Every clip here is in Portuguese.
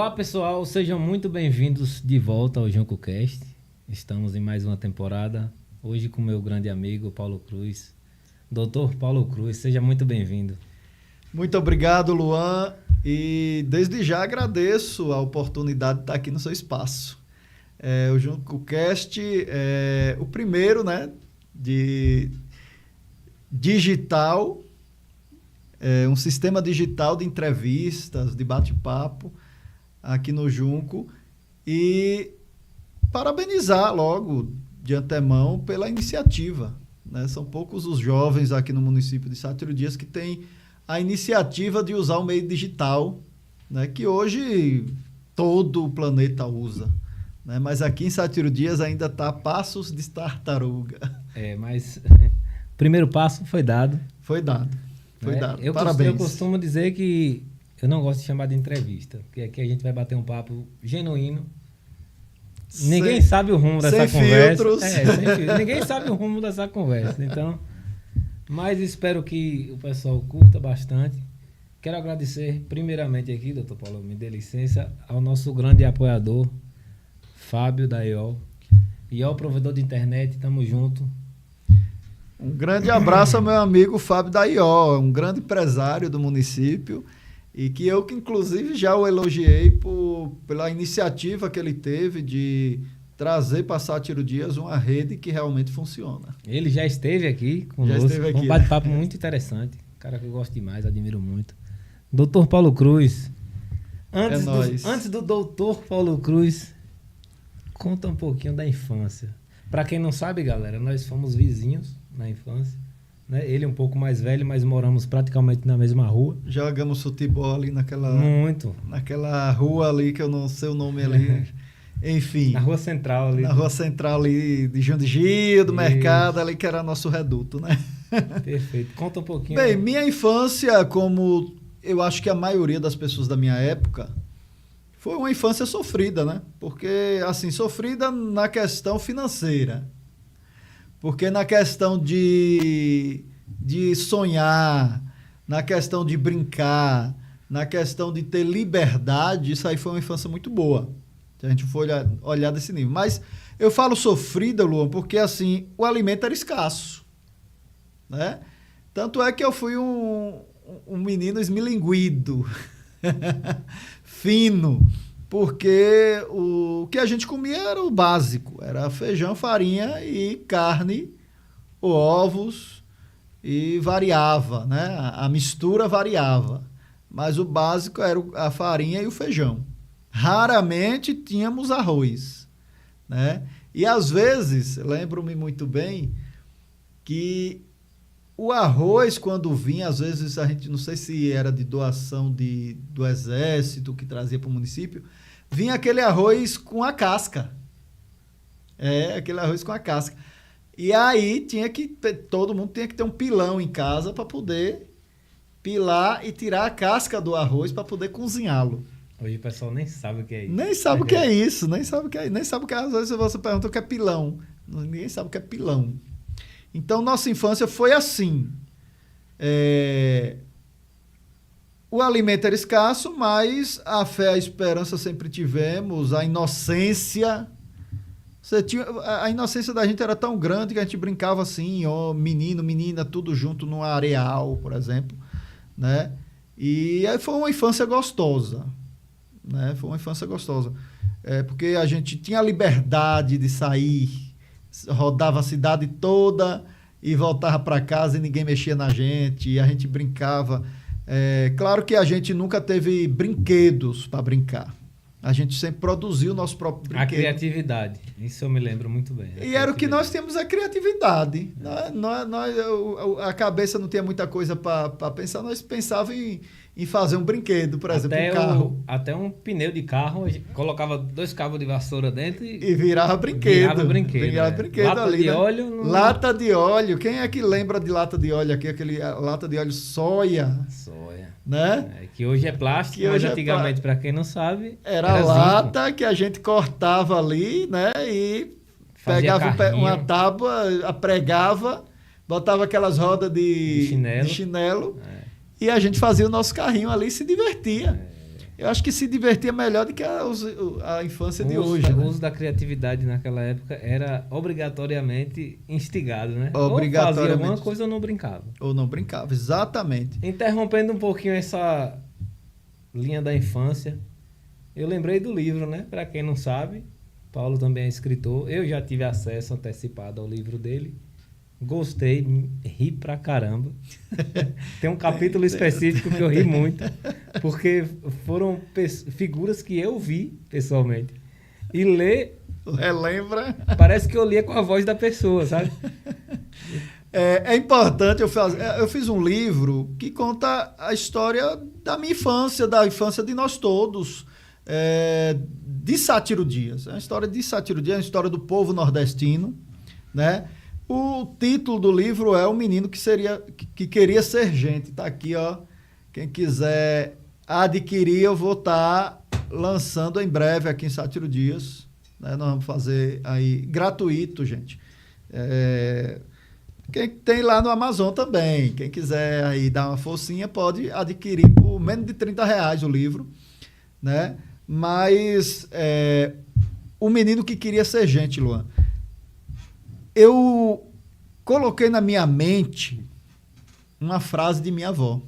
Olá pessoal, sejam muito bem-vindos de volta ao JuncoCast. Estamos em mais uma temporada, hoje com meu grande amigo Paulo Cruz. Doutor Paulo Cruz, seja muito bem-vindo. Muito obrigado, Luan, e desde já agradeço a oportunidade de estar aqui no seu espaço. O JuncoCast é o primeiro, né, de digital, um sistema digital de entrevistas, de bate-papo aqui no Junco, e parabenizar logo de antemão pela iniciativa, né? São poucos os jovens aqui no município de Sátiro Dias que têm a iniciativa de usar o meio digital, né? Que hoje todo o planeta usa, né? Mas aqui em Sátiro Dias ainda está a passos de tartaruga. Mas o primeiro passo foi dado. Foi dado. Eu Parabéns. Eu costumo dizer que eu não gosto de chamar de entrevista, porque aqui a gente vai bater um papo genuíno. Ninguém sabe o rumo dessa conversa. Sem filtros. Ninguém sabe o rumo dessa conversa. Então, mas espero que o pessoal curta bastante. Quero agradecer primeiramente aqui, doutor Paulo, me dê licença, ao nosso grande apoiador, Fábio da IOL. IOL, provedor de internet, tamo junto. Um grande abraço ao meu amigo Fábio da IOL, um grande empresário do município, e que eu, inclusive, já o elogiei pela iniciativa que ele teve de trazer para Sátiro Dias uma rede que realmente funciona. Ele já esteve aqui conosco, um bate-papo muito interessante, cara que eu gosto demais, admiro muito. Doutor Paulo Cruz, antes do doutor Paulo Cruz, conta um pouquinho da infância. Para quem não sabe, galera, nós fomos vizinhos na infância. Né? Ele é um pouco mais velho, mas moramos praticamente na mesma rua. Jogamos futebol ali naquela rua ali, que eu não sei o nome ali. Enfim. Na rua central ali. Na rua central ali de João de Gil, do mercado, ali que era nosso reduto, né? Perfeito. Conta um pouquinho. Bem, minha infância, como eu acho que a maioria das pessoas da minha época, foi uma infância sofrida, né? Porque, assim, sofrida na questão financeira. Porque na questão de sonhar, na questão de brincar, na questão de ter liberdade, isso aí foi uma infância muito boa. Se a gente for olhar desse nível. Mas eu falo sofrida, Luan, porque assim, o alimento era escasso, né? Tanto é que eu fui um menino esmilinguido, fino, porque o que a gente comia era o básico, era feijão, farinha e carne, ovos, e variava, né? A mistura variava, mas o básico era a farinha e o feijão. Raramente tínhamos arroz, né? E às vezes, lembro-me muito bem, que o arroz, quando vinha, às vezes a gente, não sei se era de doação do exército que trazia para o município, vinha aquele arroz com a casca. Aquele arroz com a casca. E aí todo mundo tinha que ter um pilão em casa para poder pilar e tirar a casca do arroz para poder cozinhá-lo. Hoje o pessoal nem sabe o que é isso. Nem sabe o que é isso, nem sabe o que é. Nem sabe o que é. Às vezes você pergunta o que é pilão. Ninguém sabe o que é pilão. Então, nossa infância foi assim. O alimento era escasso, mas a fé, a esperança sempre tivemos, a inocência. A inocência da gente era tão grande que a gente brincava assim, menino, menina, tudo junto no areal, por exemplo. Né? E aí foi uma infância gostosa. Né? Foi uma infância gostosa. Porque a gente tinha a liberdade de sair, rodava a cidade toda e voltava para casa e ninguém mexia na gente, e a gente brincava. Claro que a gente nunca teve brinquedos para brincar. A gente sempre produziu o nosso próprio brinquedo. A criatividade, isso eu me lembro muito bem. E era o que nós temos, a criatividade. A cabeça não tinha muita coisa para pensar, nós pensávamos em fazer um brinquedo, por exemplo, um carro. Até um pneu de carro, colocava 2 cabos de vassoura dentro e virava brinquedo. Virava brinquedo lata ali, de né? óleo. Lata de óleo. Quem é que lembra de lata de óleo aqui? Aquele lata de óleo soia. Né? Que hoje é plástico, mas antigamente, para quem não sabe, era lata zinco. Que a gente cortava ali, né? E pegava uma tábua, pregava, botava aquelas rodas de chinelo. E a gente fazia o nosso carrinho ali e se divertia. Eu acho que se divertia melhor do que a infância de hoje. O né? uso da criatividade naquela época era obrigatoriamente instigado, né? Obrigatoriamente. Ou fazia alguma coisa ou não brincava. Ou não brincava, exatamente. Interrompendo um pouquinho essa linha da infância, eu lembrei do livro, né? Para quem não sabe, Paulo também é escritor. Eu já tive acesso antecipado ao livro dele. Gostei, ri pra caramba. Tem um capítulo específico que eu ri muito, porque foram figuras que eu vi pessoalmente. E ler... Relembra? Parece que eu lia com a voz da pessoa, sabe? É importante, eu fiz um livro que conta a história da minha infância, da infância de nós todos, de Sátiro Dias. É uma história de Sátiro Dias, é uma história do povo nordestino, né? O título do livro é O Menino que Queria Ser Gente. Está aqui, ó. Quem quiser adquirir, eu vou estar lançando em breve aqui em Sátiro Dias. Né? Nós vamos fazer aí gratuito, gente. Quem tem lá no Amazon também. Quem quiser aí dar uma forcinha, pode adquirir por menos de R$30 o livro. Né? Mas O Menino que Queria Ser Gente, Luan. Eu coloquei na minha mente uma frase de minha avó.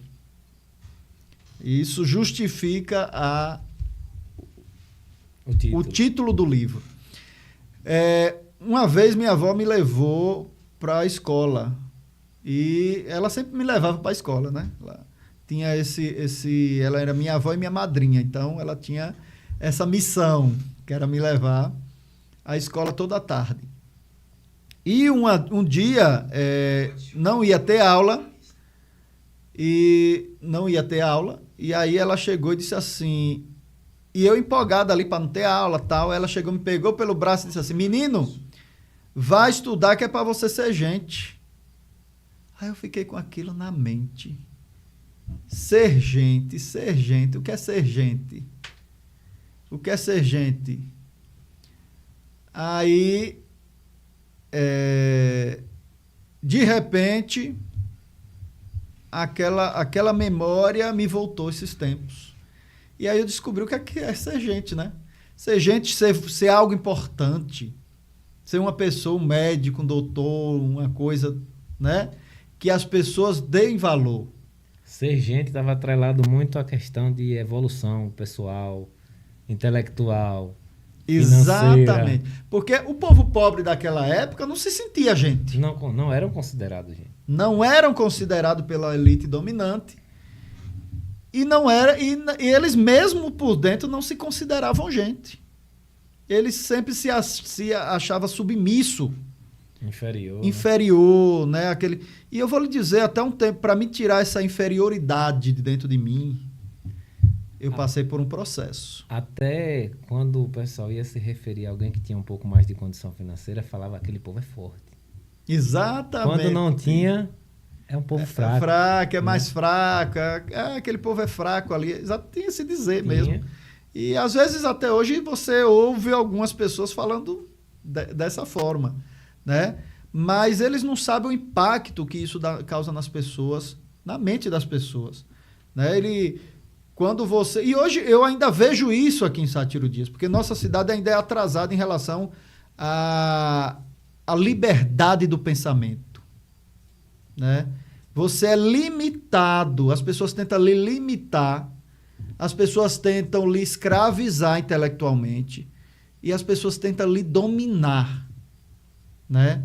E isso justifica o título do livro. Uma vez minha avó me levou para a escola. E ela sempre me levava para a escola, né? Ela tinha ela era minha avó e minha madrinha. Então, ela tinha essa missão, que era me levar à escola toda a tarde. E um dia não ia ter aula, e aí ela chegou e disse assim, e eu empolgado ali para não ter aula, tal, ela chegou, me pegou pelo braço e disse assim, menino, vai estudar que é para você ser gente. Aí eu fiquei com aquilo na mente. Ser gente, o que é ser gente? O que é ser gente? Aí... de repente, aquela memória me voltou esses tempos. E aí eu descobri o que é ser gente, né? Ser gente, ser algo importante. Ser uma pessoa, um médico, um doutor, uma coisa, né? Que as pessoas deem valor. Ser gente estava atrelado muito à questão de evolução pessoal, intelectual. Exatamente. Porque o povo pobre daquela época não se sentia gente. Não eram considerados gente. Não eram considerados pela elite dominante. E eles mesmo por dentro não se consideravam gente. Eles sempre se achavam submisso. Inferior, né? E eu vou lhe dizer, até um tempo, para me tirar essa inferioridade de dentro de mim, eu passei por um processo. Até quando o pessoal ia se referir a alguém que tinha um pouco mais de condição financeira, falava que aquele povo é forte. Exatamente. Quando não tinha, é um povo fraco. É fraco, é mais fraco. Aquele povo é fraco ali. Tinha se dizer mesmo. E às vezes até hoje você ouve algumas pessoas falando dessa forma, né? Mas eles não sabem o impacto que isso causa nas pessoas, na mente das pessoas, né? E hoje eu ainda vejo isso aqui em Sátiro Dias, porque nossa cidade ainda é atrasada em relação à liberdade do pensamento, né? Você é limitado, as pessoas tentam lhe limitar, as pessoas tentam lhe escravizar intelectualmente e as pessoas tentam lhe dominar, né?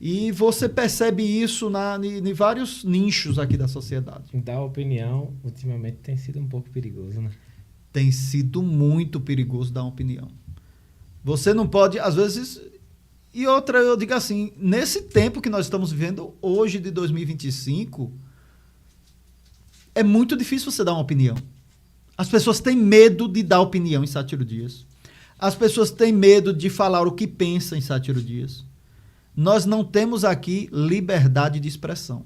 E você percebe isso em vários nichos aqui da sociedade. Dar opinião, ultimamente, tem sido um pouco perigoso, né? Tem sido muito perigoso dar uma opinião. Você não pode, às vezes... E outra, eu digo assim, nesse tempo que nós estamos vivendo, hoje de 2025, é muito difícil você dar uma opinião. As pessoas têm medo de dar opinião em Sátiro Dias. As pessoas têm medo de falar o que pensam em Sátiro Dias. Nós não temos aqui liberdade de expressão.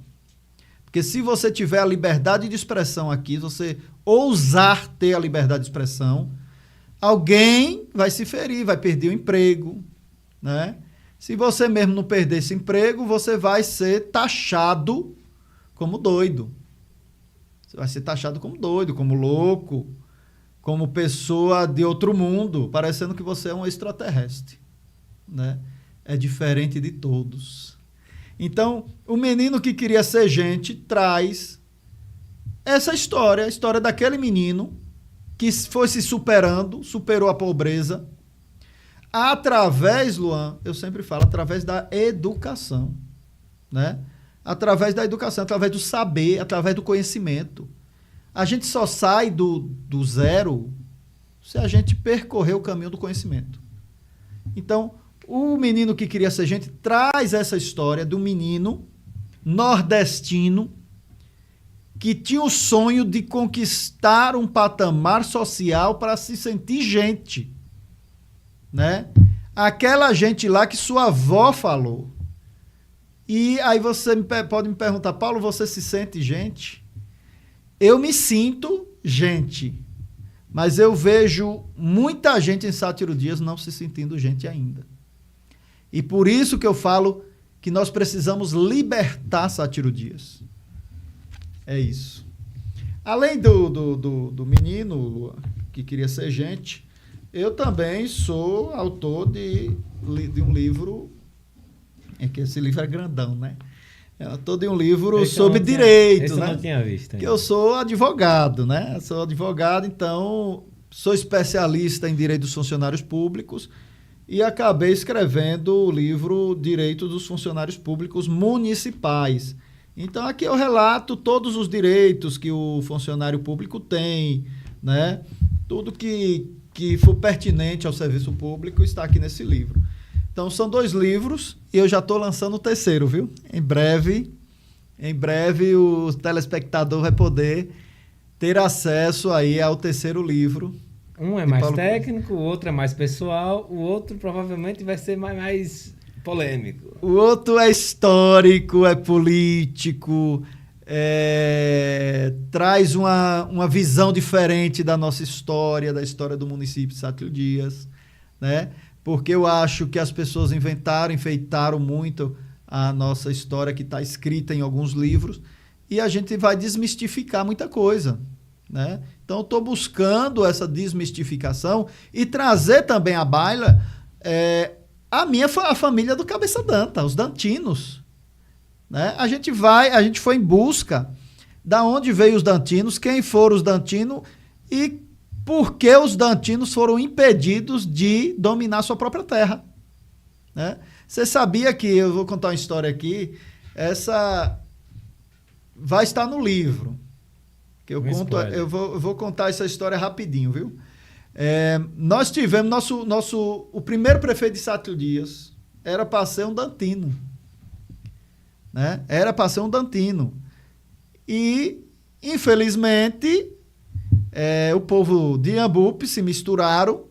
Porque se você tiver a liberdade de expressão aqui, você ousar ter a liberdade de expressão, alguém vai se ferir, vai perder o emprego, né? Se você mesmo não perder esse emprego, você vai ser taxado como doido. Você vai ser taxado como doido, como louco, como pessoa de outro mundo, parecendo que você é um extraterrestre, né? É diferente de todos. Então, o menino que queria ser gente traz essa história, a história daquele menino que foi se superando, superou a pobreza, através, Luan, eu sempre falo, através da educação, né? Através da educação, através do saber, através do conhecimento. A gente só sai do zero se a gente percorrer o caminho do conhecimento. Então, o menino que queria ser gente traz essa história do menino nordestino que tinha o sonho de conquistar um patamar social para se sentir gente, né? Aquela gente lá que sua avó falou. E aí você pode me perguntar, Paulo, você se sente gente? Eu me sinto gente, mas eu vejo muita gente em Sátiro Dias não se sentindo gente ainda. E por isso que eu falo que nós precisamos libertar Sátiro Dias. É isso. Além do menino, Luan, que queria ser gente, eu também sou autor de um livro, é que esse livro é grandão, né? É autor de um livro sobre direito, né? Eu não tinha visto. Que eu sou advogado, né? Eu sou advogado, então sou especialista em direito dos funcionários públicos e acabei escrevendo o livro Direito dos Funcionários Públicos Municipais. Então, aqui eu relato todos os direitos que o funcionário público tem, né? Tudo que for pertinente ao serviço público está aqui nesse livro. Então, são 2 livros e eu já estou lançando o 3º, viu? Em breve o telespectador vai poder ter acesso aí ao 3º livro. Um é mais técnico, o outro é mais pessoal, o outro provavelmente vai ser mais polêmico. O outro é histórico, é político, traz uma visão diferente da nossa história, da história do município de Sátiro Dias, né? Porque eu acho que as pessoas enfeitaram muito a nossa história que está escrita em alguns livros e a gente vai desmistificar muita coisa, né? Então, eu estou buscando essa desmistificação e trazer também à baila a família do Cabeça Danta, os dantinos, né? A gente foi em busca da onde veio os dantinos, quem foram os dantinos e por que os dantinos foram impedidos de dominar sua própria terra, né? Você sabia que, eu vou contar uma história aqui, essa vai estar no livro, que eu vou contar essa história rapidinho, viu? Nós tivemos o primeiro prefeito de Sátiro Dias era para ser um dantino, né? Era para ser um dantino e infelizmente o povo de Iambupe se misturaram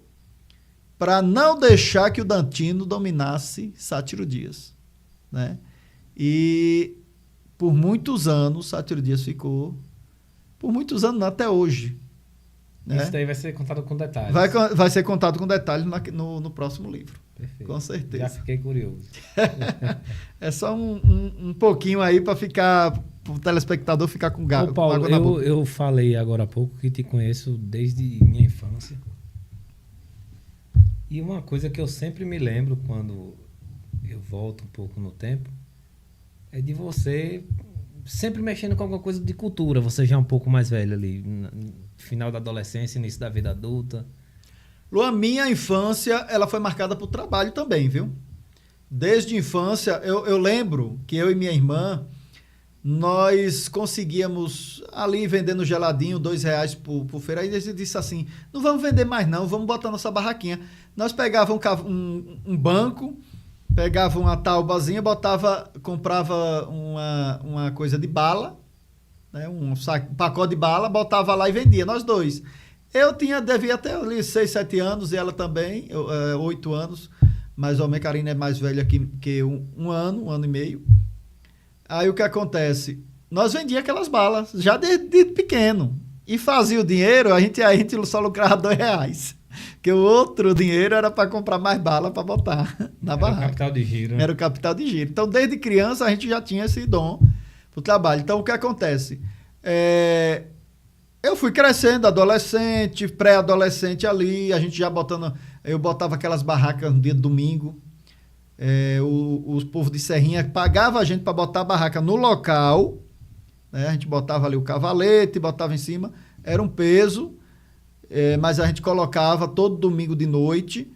para não deixar que o dantino dominasse Sátiro Dias, né? E por muitos anos Sátiro Dias ficou, por muitos anos, até hoje. Isso daí vai ser contado com detalhes. Vai ser contado com detalhes no próximo livro. Perfeito. Com certeza. Já fiquei curioso. É só um pouquinho aí para o telespectador ficar com Paulo, com água na boca. Eu falei agora há pouco que te conheço desde minha infância. E uma coisa que eu sempre me lembro quando eu volto um pouco no tempo é de você sempre mexendo com alguma coisa de cultura. Você já é um pouco mais velho ali, no final da adolescência, início da vida adulta. Lu, a minha infância ela foi marcada por trabalho também, viu? Desde a infância, eu lembro que eu e minha irmã, nós conseguíamos ali vendendo geladinho, R$2 por feira. Aí a gente disse assim, não vamos vender mais não, vamos botar nossa barraquinha. Nós pegávamos um banco, pegava uma taubazinha, comprava uma coisa de bala, né, um pacote de bala, botava lá e vendia, nós dois. Eu devia ter ali 6, 7 anos e ela também, 8 anos, mais ou menos. Karina é mais velha que um ano e meio. Aí o que acontece? Nós vendíamos aquelas balas, já de pequeno, e fazia o dinheiro, a gente só lucrava R$2. Porque o outro dinheiro era para comprar mais bala para botar na barraca. Era o capital de giro. Era o capital de giro. Então, desde criança, a gente já tinha esse dom para o trabalho. Então, o que acontece? eu fui crescendo, adolescente, pré-adolescente ali, a gente já botando... Eu botava aquelas barracas no dia de domingo. Os povos de Serrinha pagavam a gente para botar a barraca no local, né? A gente botava ali o cavalete, botava em cima, era um peso, mas a gente colocava todo domingo de noite.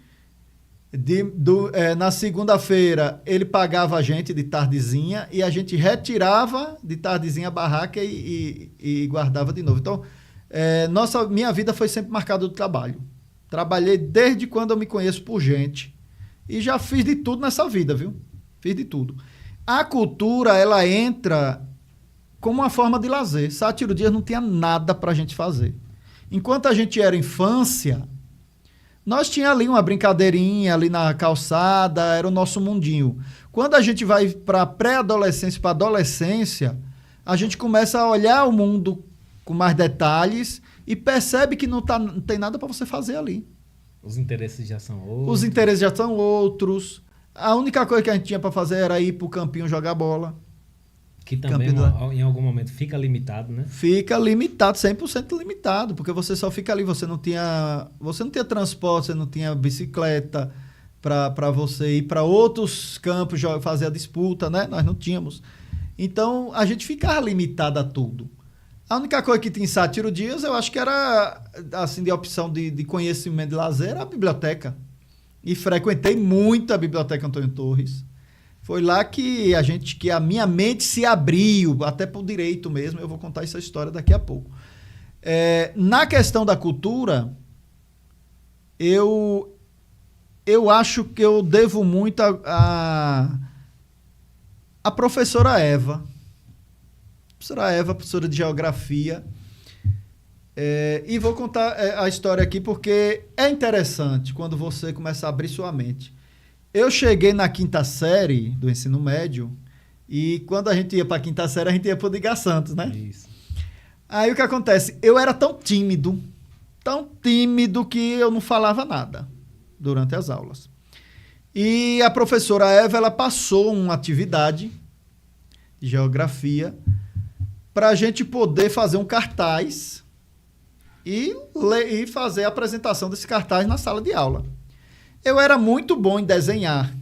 Na segunda-feira ele pagava a gente de tardezinha e a gente retirava de tardezinha a barraca e guardava de novo. Então, minha vida foi sempre marcada do trabalho. Trabalhei desde quando eu me conheço por gente. E já fiz de tudo nessa vida, viu? Fiz de tudo. A cultura, ela entra como uma forma de lazer. Sátiro Dias não tinha nada pra gente fazer. Enquanto a gente era infância, nós tinha ali uma brincadeirinha ali na calçada, era o nosso mundinho. Quando a gente vai para pré-adolescência, para adolescência, a gente começa a olhar o mundo com mais detalhes e percebe que não tem nada para você fazer ali. Os interesses já são outros. Os interesses já são outros. A única coisa que a gente tinha para fazer era ir pro campinho jogar bola. Que também, em algum momento, fica limitado, né? Fica limitado, 100% limitado, porque você só fica ali, você não tinha transporte, você não tinha bicicleta para você ir para outros campos fazer a disputa, né? Nós não tínhamos. Então, a gente ficava limitado a tudo. A única coisa que tinha em Sátiro Dias, eu acho que era, assim, de opção de conhecimento de lazer, era a biblioteca. E frequentei muito a Biblioteca Antônio Torres. Foi lá que a minha mente se abriu, até para o direito mesmo. Eu vou contar essa história daqui a pouco. Na questão da cultura, eu acho que eu devo muito a professora Eva. Professora Eva, professora de geografia. E vou contar a história aqui porque é interessante quando você começa a abrir sua mente. Eu cheguei na 5ª série do ensino médio e quando a gente ia para a 5ª série, a gente ia para o Edgar Santos, né? Isso. Aí o que acontece? Eu era tão tímido que eu não falava nada durante as aulas. E a professora Eva, ela passou uma atividade de geografia para a gente poder fazer um cartaz e fazer a apresentação desse cartaz na sala de aula. Eu era muito bom em desenhar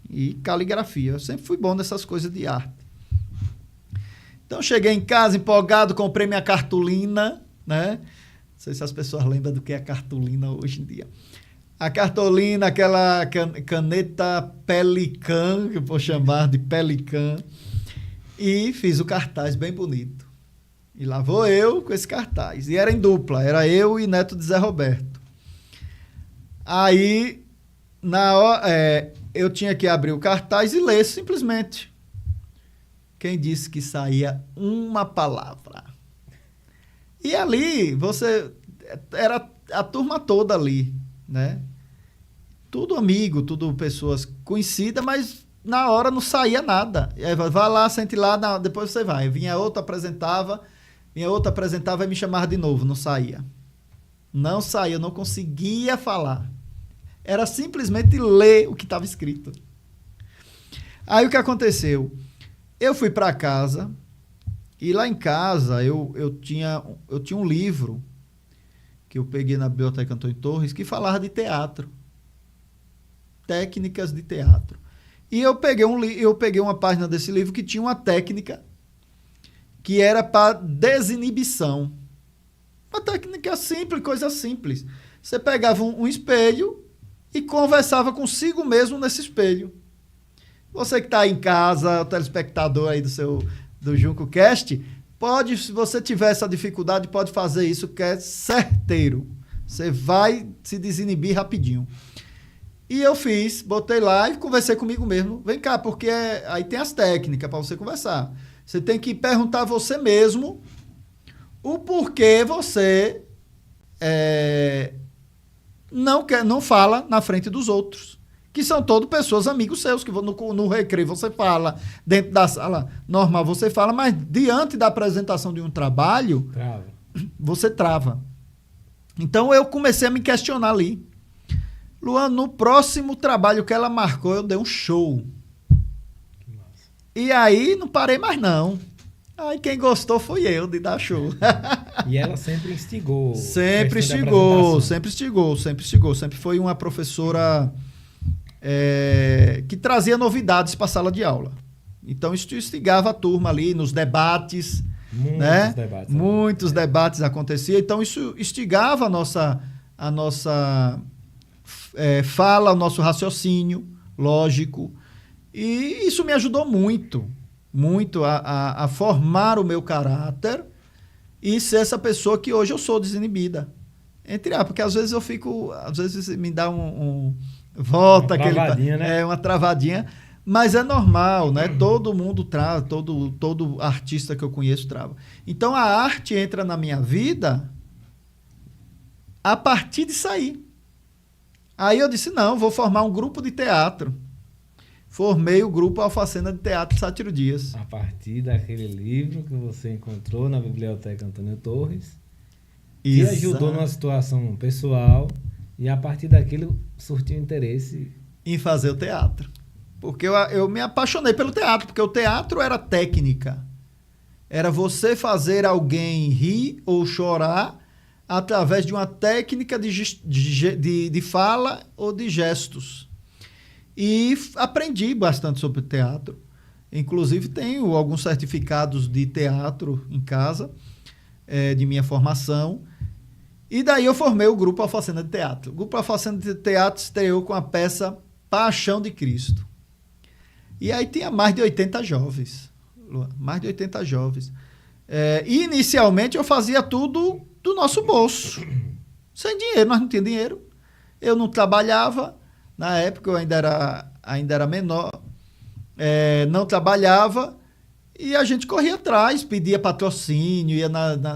e caligrafia. Eu sempre fui bom nessas coisas de arte. Então, cheguei em casa empolgado, comprei minha cartolina, né? Não sei se as pessoas lembram do que é a cartolina hoje em dia. A cartolina, aquela caneta Pelican, que eu vou chamar de Pelican, e fiz o cartaz bem bonito. E lá vou eu com esse cartaz. E era em dupla, era eu e neto de Zé Roberto. Aí, eu tinha que abrir o cartaz e ler simplesmente. Quem disse que saía uma palavra? E ali, era a turma toda ali, né? Tudo amigo, tudo pessoas conhecidas, mas na hora não saía nada. Vai lá, sente lá, depois você vai. Vinha outra, apresentava e me chamava de novo, não saía. Não saía, eu não conseguia falar. Era simplesmente ler o que estava escrito. Aí o que aconteceu? Eu fui para casa e lá em casa eu tinha um livro que eu peguei na Biblioteca Antônio Torres que falava de teatro. Técnicas de teatro. E eu peguei uma página desse livro que tinha uma técnica que era para desinibição. Uma técnica simples, coisa simples. Você pegava um espelho e conversava consigo mesmo nesse espelho. Você que está em casa, o telespectador aí do JuncoCast, se você tiver essa dificuldade, pode fazer isso, que é certeiro. Você vai se desinibir rapidinho. E eu botei lá e conversei comigo mesmo. Vem cá, porque aí tem as técnicas para você conversar. Você tem que perguntar a você mesmo o porquê você não fala na frente dos outros, que são todas pessoas, amigos seus, que no recreio você fala, dentro da sala normal você fala, mas diante da apresentação de um trabalho, você trava. Então eu comecei a me questionar ali. Luan, no próximo trabalho que ela marcou, eu dei um show. Que massa. E aí não parei mais não. Aí quem gostou foi eu de dar show. E ela sempre instigou. Sempre foi uma professora que trazia novidades para a sala de aula. Então, isso instigava a turma ali nos debates. Muitos debates aconteciam. Então, isso instigava a nossa fala, o nosso raciocínio lógico. E isso me ajudou muito a formar o meu caráter e ser essa pessoa que hoje eu sou, desinibida. Porque às vezes às vezes me dá volta uma travadinha, né? Uma travadinha, mas é normal, né? Todo mundo trava, todo artista que eu conheço trava. Então a arte entra na minha vida a partir de sair. Aí eu disse, não, vou formar um grupo de teatro. Formei o grupo Alfacena de Teatro Sátiro Dias. A partir daquele livro que você encontrou na Biblioteca Antônio Torres, que ajudou numa situação pessoal, e a partir daquilo surtiu interesse em fazer o teatro. Porque eu me apaixonei pelo teatro, porque o teatro era técnica. Era você fazer alguém rir ou chorar através de uma técnica de fala ou de gestos. E aprendi bastante sobre teatro. Inclusive, tenho alguns certificados de teatro em casa, de minha formação. E daí eu formei o Grupo Alfacena de Teatro. O Grupo Alfacena de Teatro estreou com a peça Paixão de Cristo. E aí tinha mais de 80 jovens. Mais de 80 jovens. E inicialmente eu fazia tudo do nosso bolso. Sem dinheiro, nós não tínhamos dinheiro. Eu não trabalhava. Na época eu ainda era menor. Não trabalhava. E a gente corria atrás, pedia patrocínio, ia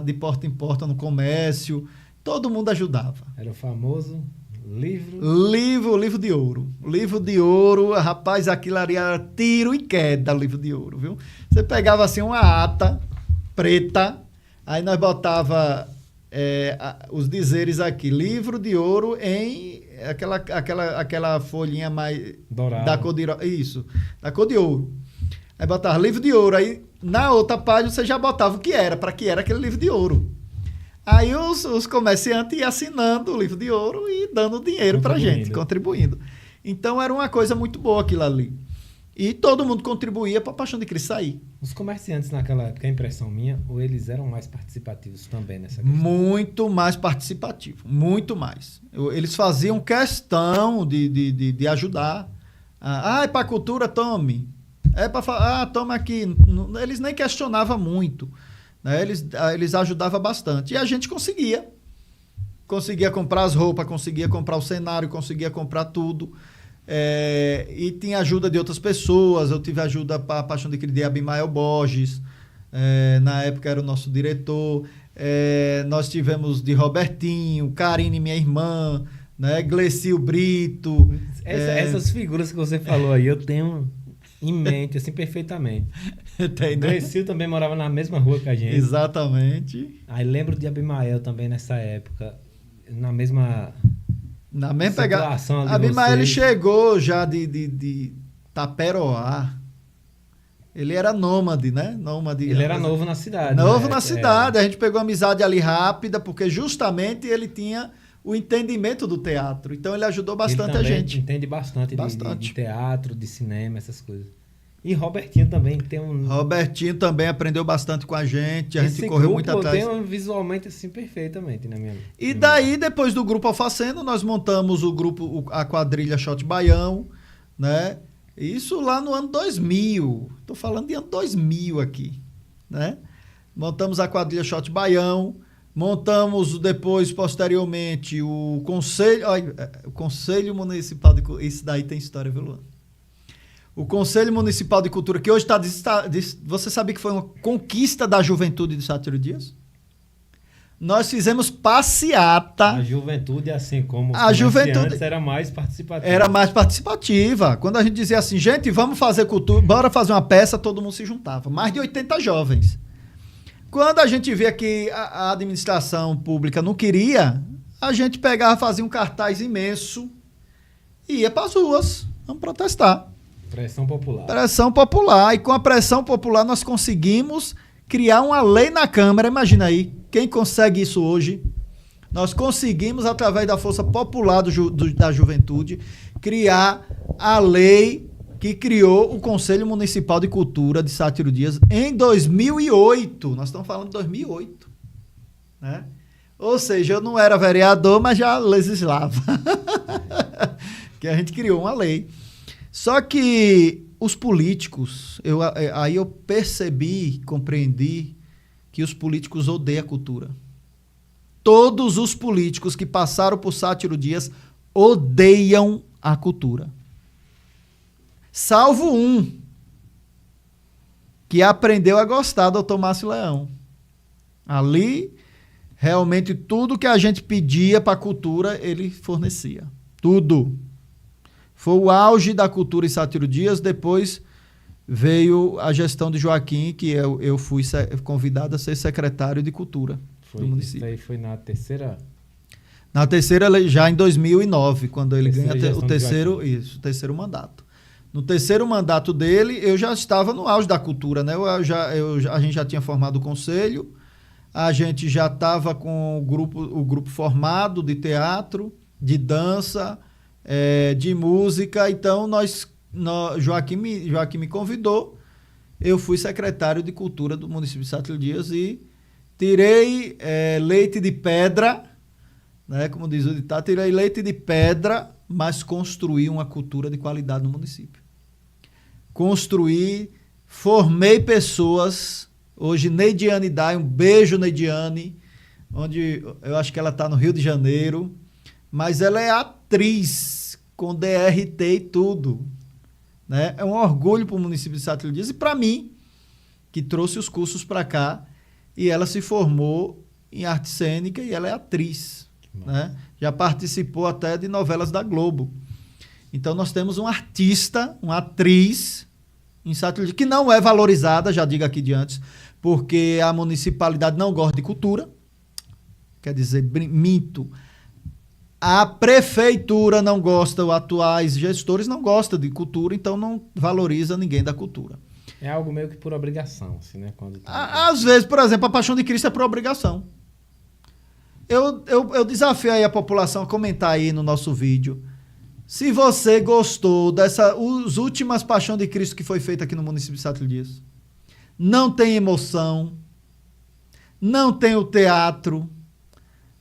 de porta em porta no comércio. Todo mundo ajudava. Era o famoso livro de ouro. Livro de ouro, rapaz, aquilo ali era tiro e queda, livro de ouro, viu? Você pegava assim uma ata preta, aí nós botava os dizeres aqui, livro de ouro em aquela folhinha mais dourada. Da cor de isso, da cor de ouro. Aí botava livro de ouro, aí na outra página você já botava o que era, para que era aquele livro de ouro. Aí os comerciantes iam assinando o livro de ouro e dando dinheiro para a gente, contribuindo. Então era uma coisa muito boa aquilo ali. E todo mundo contribuía para a Paixão de Cristo sair. Os comerciantes naquela época, a impressão minha, ou eles eram mais participativos também nessa questão? Muito mais participativo, muito mais. Eles faziam questão de ajudar. É para a cultura, tome. Toma aqui. Eles nem questionavam muito. Né? Eles ajudavam bastante. E a gente conseguia. Conseguia comprar as roupas, conseguia comprar o cenário, conseguia comprar tudo. E tinha ajuda de outras pessoas. Eu tive ajuda para a Paixão de Cristo de Abimael Borges. Na época era o nosso diretor. Nós tivemos de Robertinho, Karine, minha irmã, né? Glecil Brito. Essas figuras que você falou aí, eu tenho em mente, assim, perfeitamente. Glecil também morava na mesma rua que a gente. Exatamente. Aí lembro de Abimael também nessa época, na mesma situação ali. Abimael, ele chegou já de Taperoá. Ele era nômade, né? Ele era novo na cidade. Novo na cidade. A gente pegou amizade ali rápida, porque justamente ele tinha o entendimento do teatro. Então, ele ajudou bastante a gente. Entende bastante. De teatro, de cinema, essas coisas. E Robertinho também tem Robertinho também aprendeu bastante com a gente. A gente correu muito atrás. Tem visualmente assim perfeitamente na minha. E daí, depois do Grupo Alfacena, nós montamos a quadrilha Shot Baião, né? Isso lá no ano 2000. Estou falando de ano 2000 aqui, né? Montamos a quadrilha Shot Baião. Montamos depois, posteriormente, o Conselho Municipal de Cultura. Isso daí tem história, viu, Luan? O Conselho Municipal de Cultura, que hoje está... Você sabia que foi uma conquista da juventude de Sátiro Dias? Nós fizemos passeata. A juventude, assim como a juventude era mais participativa. Era mais participativa. Quando a gente dizia assim, gente, vamos fazer cultura, bora fazer uma peça, todo mundo se juntava. Mais de 80 jovens. Quando a gente via que a administração pública não queria, a gente pegava, fazia um cartaz imenso e ia para as ruas. Vamos protestar. Pressão popular. Pressão popular. E com a pressão popular nós conseguimos criar uma lei na Câmara, imagina aí, quem consegue isso hoje? Nós conseguimos, através da força popular da juventude, criar a lei que criou o Conselho Municipal de Cultura de Sátiro Dias em 2008. Nós estamos falando de 2008. Né? Ou seja, eu não era vereador, mas já legislava. Que a gente criou uma lei. Só que os políticos, aí eu percebi, compreendi que os políticos odeiam a cultura. Todos os políticos que passaram por Sátiro Dias odeiam a cultura. Salvo um, que aprendeu a gostar, Dr. Márcio Leão. Ali, realmente, tudo que a gente pedia para a cultura, ele fornecia. Tudo. Foi o auge da cultura em Sátiro Dias, depois veio a gestão de Joaquim, que eu fui convidado a ser secretário de cultura do município. Isso aí foi na terceira... Na terceira, já em 2009, quando ele ganha o terceiro mandato. No terceiro mandato dele, eu já estava no auge da cultura, né? A gente já tinha formado o conselho, a gente já estava com o grupo formado de teatro, de dança, de música. Então, Joaquim me convidou, eu fui secretário de cultura do município de Sátiro Dias e tirei leite de pedra, né? Como diz o ditado, tirei leite de pedra, mas construí uma cultura de qualidade no município. Construí, formei pessoas. Hoje, Neidiane Dai, um beijo, Neidiane, onde eu acho que ela está no Rio de Janeiro, mas ela é atriz, com DRT e tudo. Né? É um orgulho para o município de Sátiro Dias e para mim, que trouxe os cursos para cá, e ela se formou em arte cênica e ela é atriz. Né? Já participou até de novelas da Globo. Então, nós temos um artista, uma atriz em Sátiro Dias, que não é valorizada, já digo aqui de antes, porque a municipalidade não gosta de cultura. Quer dizer, minto. A prefeitura não gosta, os atuais gestores não gostam de cultura, então não valoriza ninguém da cultura. É algo meio que por obrigação, assim, né? Às vezes, por exemplo, a Paixão de Cristo é por obrigação. Eu desafio aí a população a comentar aí no nosso vídeo se você gostou as últimas Paixão de Cristo que foi feita aqui no município de Sátiro Dias. Não tem emoção, não tem o teatro,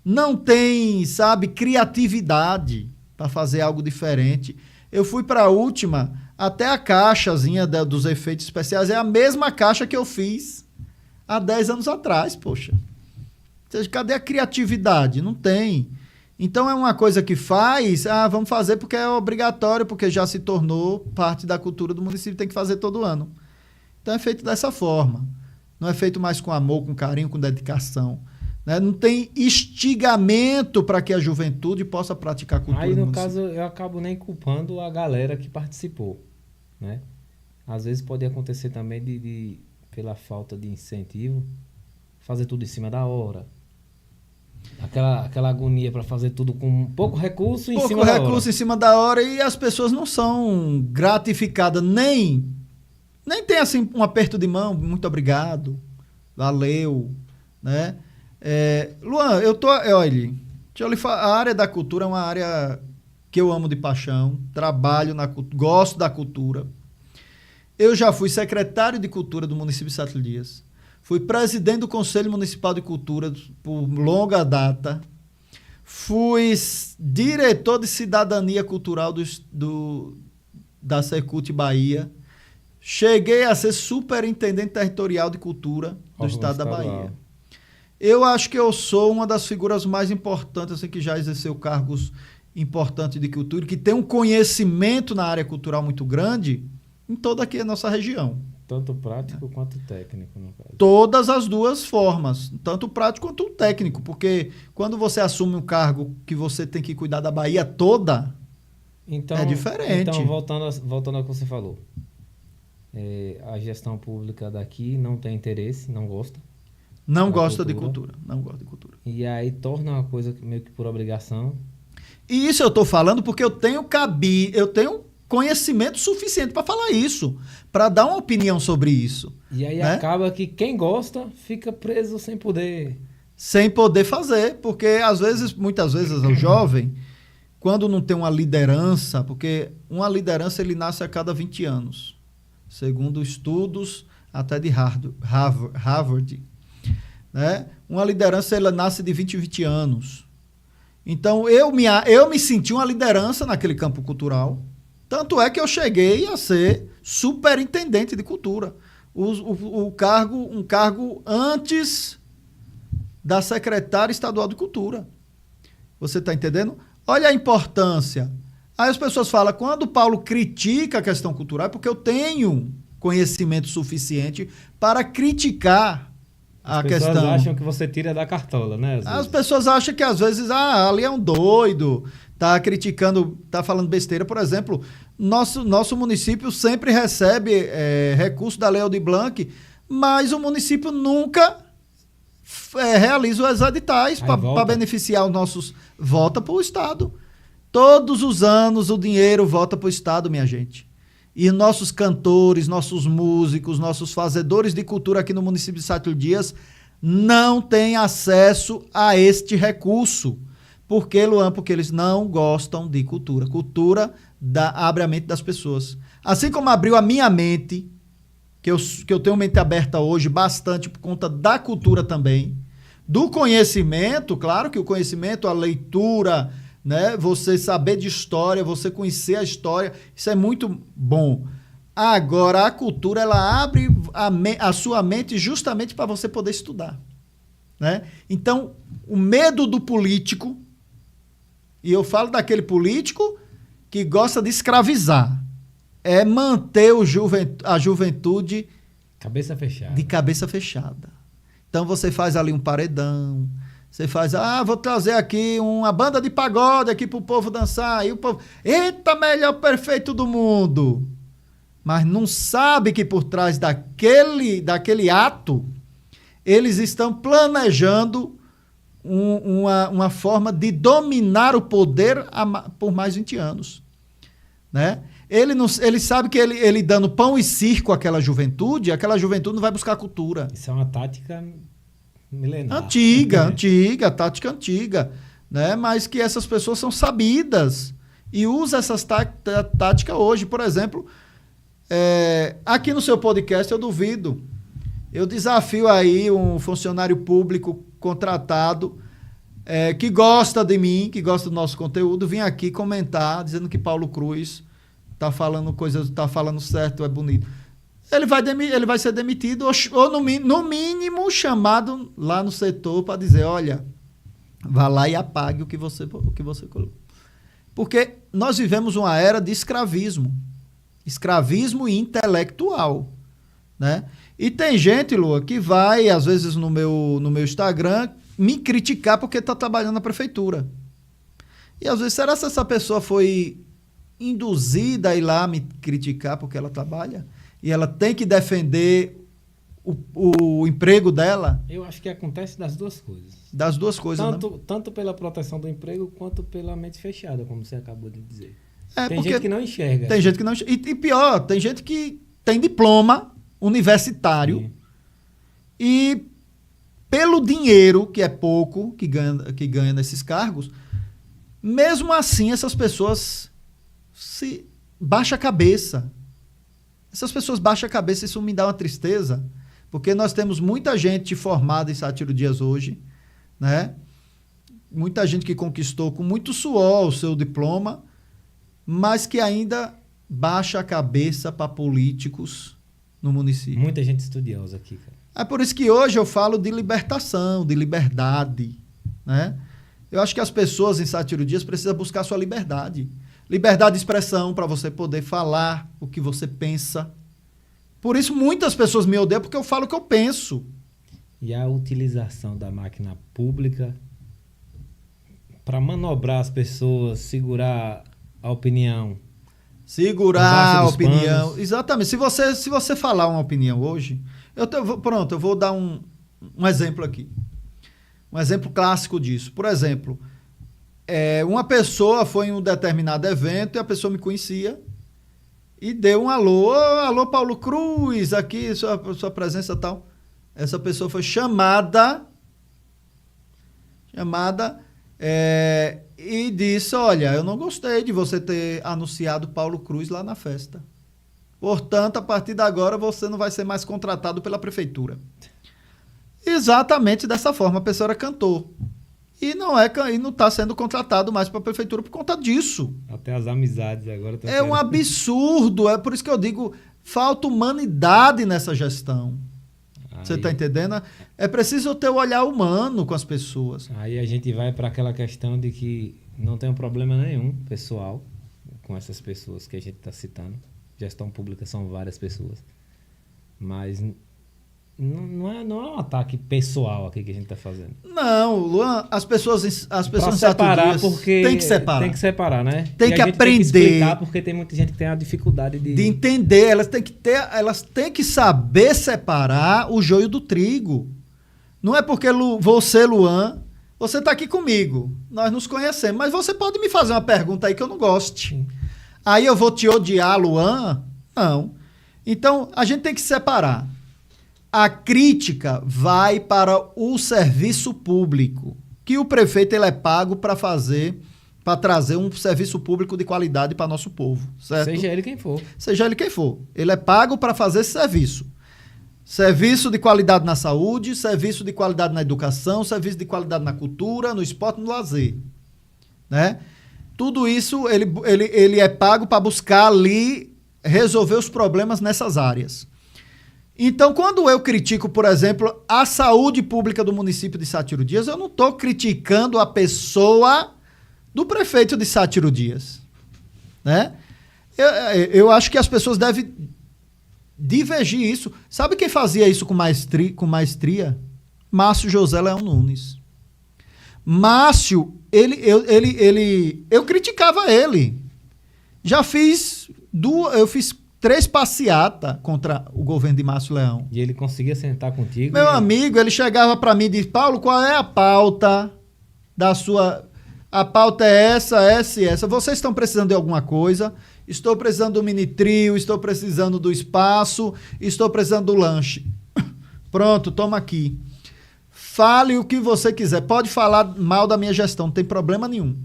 não tem, sabe, criatividade para fazer algo diferente. Eu fui para a última, até a caixazinha dos efeitos especiais é a mesma caixa que eu fiz há 10 anos atrás, poxa. Ou seja, cadê a criatividade? Não tem. Então é uma coisa que faz, vamos fazer porque é obrigatório, porque já se tornou parte da cultura do município, tem que fazer todo ano. Então é feito dessa forma. Não é feito mais com amor, com carinho, com dedicação. Né? Não tem instigamento para que a juventude possa praticar cultura. Aí, no caso, eu acabo nem culpando a galera que participou. Né? Às vezes pode acontecer também pela falta de incentivo, fazer tudo em cima da hora. Aquela agonia para fazer tudo com pouco recurso em cima da hora. Pouco recurso em cima da hora e as pessoas não são gratificadas, nem tem assim um aperto de mão, muito obrigado, valeu, né? Luan, olha, deixa eu lhe falar, a área da cultura é uma área que eu amo de paixão, trabalho na cultura, gosto da cultura. Eu já fui secretário de cultura do município de Sátiro Dias. Fui presidente do Conselho Municipal de Cultura por longa data. Fui diretor de Cidadania Cultural da Secult Bahia. Cheguei a ser superintendente territorial de cultura do estado da Bahia. Eu acho que eu sou uma das figuras mais importantes, assim, que já exerceu cargos importantes de cultura, que tem um conhecimento na área cultural muito grande em toda aqui a nossa região. Tanto prático quanto técnico, no caso. Todas as duas formas, tanto prático quanto técnico, porque quando você assume um cargo que você tem que cuidar da Bahia toda, é diferente. Então, voltando ao que você falou, a gestão pública daqui não tem interesse, não gosta. Não gosta de cultura. Não gosta de cultura. E aí torna uma coisa meio que por obrigação. E isso eu estou falando porque eu tenho conhecimento suficiente para falar isso, para dar uma opinião sobre isso. E aí, né? Acaba que quem gosta fica preso sem poder. Sem poder fazer, porque muitas vezes o jovem, quando não tem uma liderança, porque uma liderança ele nasce a cada 20 anos, segundo estudos até de Harvard, né? Uma liderança ela nasce de 20 em 20 anos. Então eu me senti uma liderança naquele campo cultural, tanto é que eu cheguei a ser superintendente de cultura, um cargo antes da secretária estadual de cultura. Você está entendendo? Olha a importância. Aí as pessoas falam, quando o Paulo critica a questão cultural, é porque eu tenho conhecimento suficiente para criticar a questão. As pessoas acham que você tira da cartola, né? As pessoas acham que às vezes, ali é um doido, tá criticando, tá falando besteira. Por exemplo, nosso município sempre recebe recurso da Lei Aldir Blanc, mas o município nunca realiza os editais para beneficiar os nossos... Volta para o Estado. Todos os anos o dinheiro volta para o Estado, minha gente. E nossos cantores, nossos músicos, nossos fazedores de cultura aqui no município de Sátiro Dias não têm acesso a este recurso. Por quê, Luan? Porque eles não gostam de cultura. Cultura abre a mente das pessoas. Assim como abriu a minha mente, que eu tenho mente aberta hoje bastante por conta da cultura também, do conhecimento, claro que o conhecimento, a leitura, né, você saber de história, você conhecer a história, isso é muito bom. Agora, a cultura, ela abre a sua mente justamente para você poder estudar, né? Então, o medo do político, e eu falo daquele político que gosta de escravizar, é manter a juventude de cabeça fechada. Então você faz ali um paredão, você faz, vou trazer aqui uma banda de pagode aqui pro povo dançar, aí o povo, eita, melhor perfeito do mundo. Mas não sabe que por trás daquele ato, eles estão planejando uma forma de dominar o poder por mais 20 anos, né? Ele sabe que ele dando pão e circo àquela juventude não vai buscar cultura. Isso é uma tática milenar. Tática antiga, né? Mas que essas pessoas são sabidas e usam essas táticas hoje. Por exemplo, aqui no seu podcast eu duvido. Eu desafio aí um funcionário público contratado que gosta de mim, que gosta do nosso conteúdo, vir aqui comentar, dizendo que Paulo Cruz tá falando certo, é bonito. Ele vai ser demitido ou no mínimo chamado lá no setor para dizer, olha, vá lá e apague o que você colocou. Porque nós vivemos uma era de escravismo intelectual, né? E tem gente, Lua, que vai às vezes no meu Instagram me criticar porque está trabalhando na prefeitura. E às vezes, será que essa pessoa foi induzida a ir lá me criticar porque ela trabalha? E ela tem que defender o emprego dela? Eu acho que acontece das duas coisas. Das duas coisas, tanto pela proteção do emprego, quanto pela mente fechada, como você acabou de dizer. Tem gente que não enxerga. Tem gente que não enxerga. E pior, tem gente que tem diploma universitário. Sim. E pelo dinheiro, que é pouco, que ganha nesses cargos, mesmo assim essas pessoas se baixam a cabeça. Essas pessoas baixam a cabeça, isso me dá uma tristeza, porque nós temos muita gente formada em Sátiro Dias hoje, né? Muita gente que conquistou com muito suor o seu diploma, mas que ainda baixa a cabeça para políticos no município. Muita gente estudiosa aqui, cara. É por isso que hoje eu falo de libertação, de liberdade, né? Eu acho que as pessoas em Sátiro Dias precisam buscar sua liberdade. Liberdade de expressão para você poder falar o que você pensa. Por isso muitas pessoas me odeiam porque eu falo o que eu penso. E a utilização da máquina pública para manobrar as pessoas, segurar a opinião. Segurar a opinião. Panos. Exatamente. Se você falar uma opinião hoje, eu vou dar um exemplo aqui. Um exemplo clássico disso. Por exemplo, uma pessoa foi em um determinado evento e a pessoa me conhecia e deu um alô. Alô, Paulo Cruz, aqui, sua presença e tal. Essa pessoa foi chamada e disse, olha, eu não gostei de você ter anunciado Paulo Cruz lá na festa. Portanto, a partir de agora, você não vai ser mais contratado pela prefeitura. Exatamente dessa forma, a pessoa era cantor. E não está sendo contratado mais para a prefeitura por conta disso. Até as amizades agora. É um absurdo, é por isso que eu digo, falta humanidade nessa gestão. Você está entendendo? É preciso ter o olhar humano com as pessoas. Aí a gente vai para aquela questão de que não tem um problema nenhum pessoal com essas pessoas que a gente está citando. Gestão pública são várias pessoas. Mas não é um ataque pessoal aqui que a gente está fazendo. Não, Luan, as pessoas separar, porque tem que separar. Tem que separar, né? Tem que aprender. Tem que explicar, porque tem muita gente que tem a dificuldade de entender. Elas têm que saber separar o joio do trigo. Não é porque você, Luan, você está aqui comigo, nós nos conhecemos, mas você pode me fazer uma pergunta aí que eu não goste. Sim. Aí eu vou te odiar, Luan? Não. Então, a gente tem que separar. A crítica vai para o serviço público, que o prefeito ele é pago para trazer um serviço público de qualidade para nosso povo, certo? Seja ele quem for. Seja ele quem for. Ele é pago para fazer esse serviço. Serviço de qualidade na saúde, serviço de qualidade na educação, serviço de qualidade na cultura, no esporte e no lazer, né? Tudo isso ele é pago para buscar ali resolver os problemas nessas áreas. Então, quando eu critico, por exemplo, a saúde pública do município de Sátiro Dias, eu não estou criticando a pessoa do prefeito de Sátiro Dias, né? Eu acho que as pessoas devem divergir isso. Sabe quem fazia isso com maestria? Márcio José Leão Nunes. Márcio, eu criticava ele. Eu fiz 3 passeatas contra o governo de Márcio Leão. E ele conseguia sentar contigo? Meu amigo, ele chegava para mim e disse, Paulo, qual é a pauta da sua... A pauta é essa e essa. Vocês estão precisando de alguma coisa? Estou precisando do mini-trio, estou precisando do espaço, estou precisando do lanche. Pronto, toma aqui. Fale o que você quiser. Pode falar mal da minha gestão, não tem problema nenhum.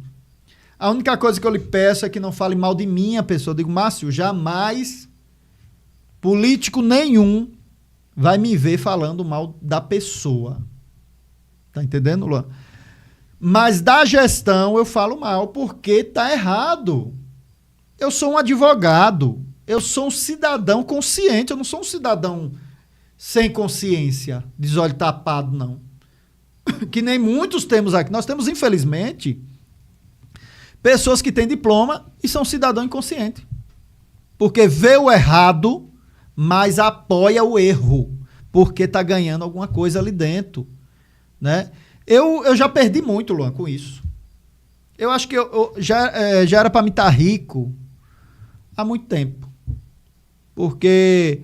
A única coisa que eu lhe peço é que não fale mal de minha pessoa. Eu digo, Márcio, jamais político nenhum vai me ver falando mal da pessoa. Tá entendendo, Luan? Mas da gestão eu falo mal porque tá errado. Eu sou um advogado. Eu sou um cidadão consciente. Eu não sou um cidadão sem consciência, de olho tapado, não. Que nem muitos temos aqui. Nós temos, infelizmente, pessoas que têm diploma e são cidadão inconsciente. Porque vê o errado, mas apoia o erro. Porque está ganhando alguma coisa ali dentro. Né? Eu já perdi muito, Luan, com isso. Eu acho que eu já era para mim estar rico há muito tempo. Porque,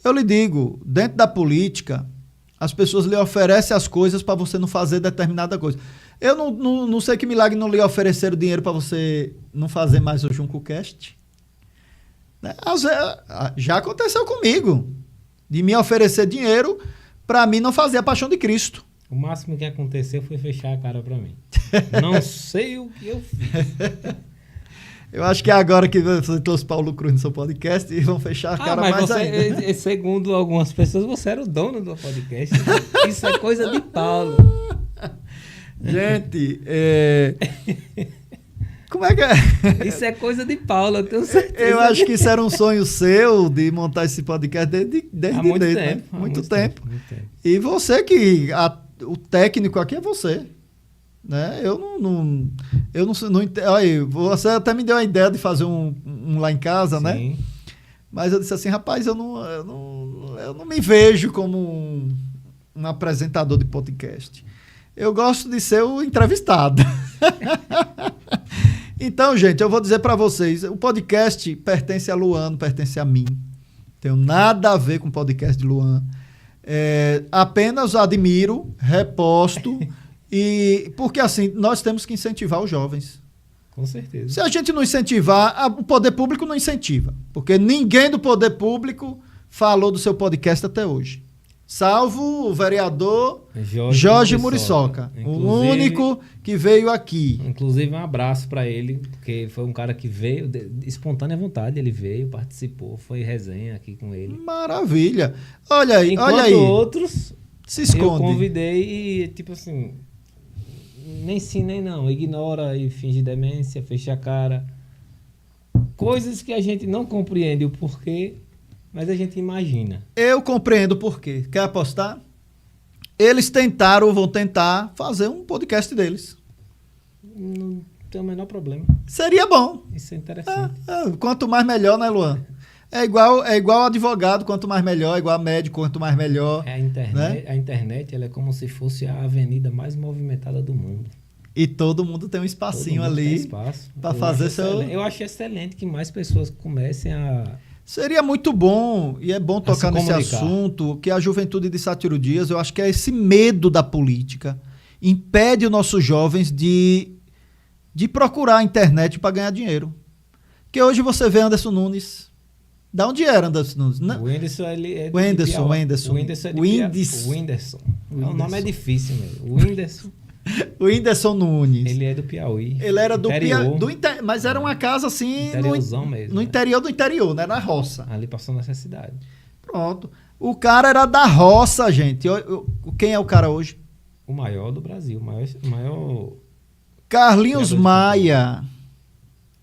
eu lhe digo, dentro da política, as pessoas lhe oferecem as coisas para você não fazer determinada coisa. Eu não sei que milagre não lhe ofereceram dinheiro para você não fazer mais o JuncoCast. Né? Já aconteceu comigo, de me oferecer dinheiro para mim não fazer a Paixão de Cristo. O máximo que aconteceu foi fechar a cara para mim. Não sei o que eu fiz. Eu acho que é agora que você trouxe Paulo Cruz no seu podcast e vão fechar a cara mais você, ainda. Segundo algumas pessoas, você era o dono do podcast. Isso é coisa de Paulo. Gente, como é que é? Isso é coisa de Paulo, eu tenho certeza. Eu acho que isso era um sonho seu de montar esse podcast desde muito tempo, né? Muito tempo. E você que... O técnico aqui é você. Né? Eu não olha, você até me deu a ideia de fazer um lá em casa, sim, né? Mas eu disse assim, rapaz, eu não me vejo como um apresentador de podcast. Eu gosto de ser o entrevistado. Então, gente, eu vou dizer para vocês, o podcast pertence a Luan, não pertence a mim. Tenho nada a ver com o podcast de Luan. Apenas admiro, reposto... porque assim, nós temos que incentivar os jovens. Com certeza. Se a gente não incentivar, o poder público não incentiva. Porque ninguém do poder público falou do seu podcast até hoje. Salvo o vereador Jorge Muriçoca, o único que veio aqui. Inclusive, um abraço para ele, porque foi um cara que veio de espontânea vontade. Ele veio, participou, foi resenha aqui com ele. Maravilha. Olha aí, enquanto olha aí. Outros se esconde. Eu convidei e, tipo assim, nem sim, nem não. Ignora e finge demência, fecha a cara. Coisas que a gente não compreende o porquê, mas a gente imagina. Eu compreendo o porquê. Quer apostar? Eles tentaram ou vão tentar fazer um podcast deles. Não tem o menor problema. Seria bom. Isso é interessante. Quanto mais melhor, né, Luan? É igual advogado, quanto mais melhor, igual médico, quanto mais melhor. A internet ela é como se fosse a avenida mais movimentada do mundo. E todo mundo tem um espacinho ali para fazer seu... Eu acho excelente que mais pessoas comecem a... Seria muito bom, e é bom tocar nesse assunto, que a juventude de Sátiro Dias, eu acho que é esse medo da política, impede os nossos jovens de procurar a internet para ganhar dinheiro. Porque hoje você vê Anderson Nunes. Da onde era Anderson Nunes? O Whindersson, ele é o Whindersson. O Whindersson. O nome é difícil mesmo. O Whindersson. O Whindersson Nunes. Ele é do Piauí. Ele era do Piauí. Mas era uma casa assim... Interiorzão mesmo. No interior do interior, né? Na roça. Ali passou necessidade. Pronto. O cara era da roça, gente. Quem é o cara hoje? O maior do Brasil. O maior... Carlinhos Maia.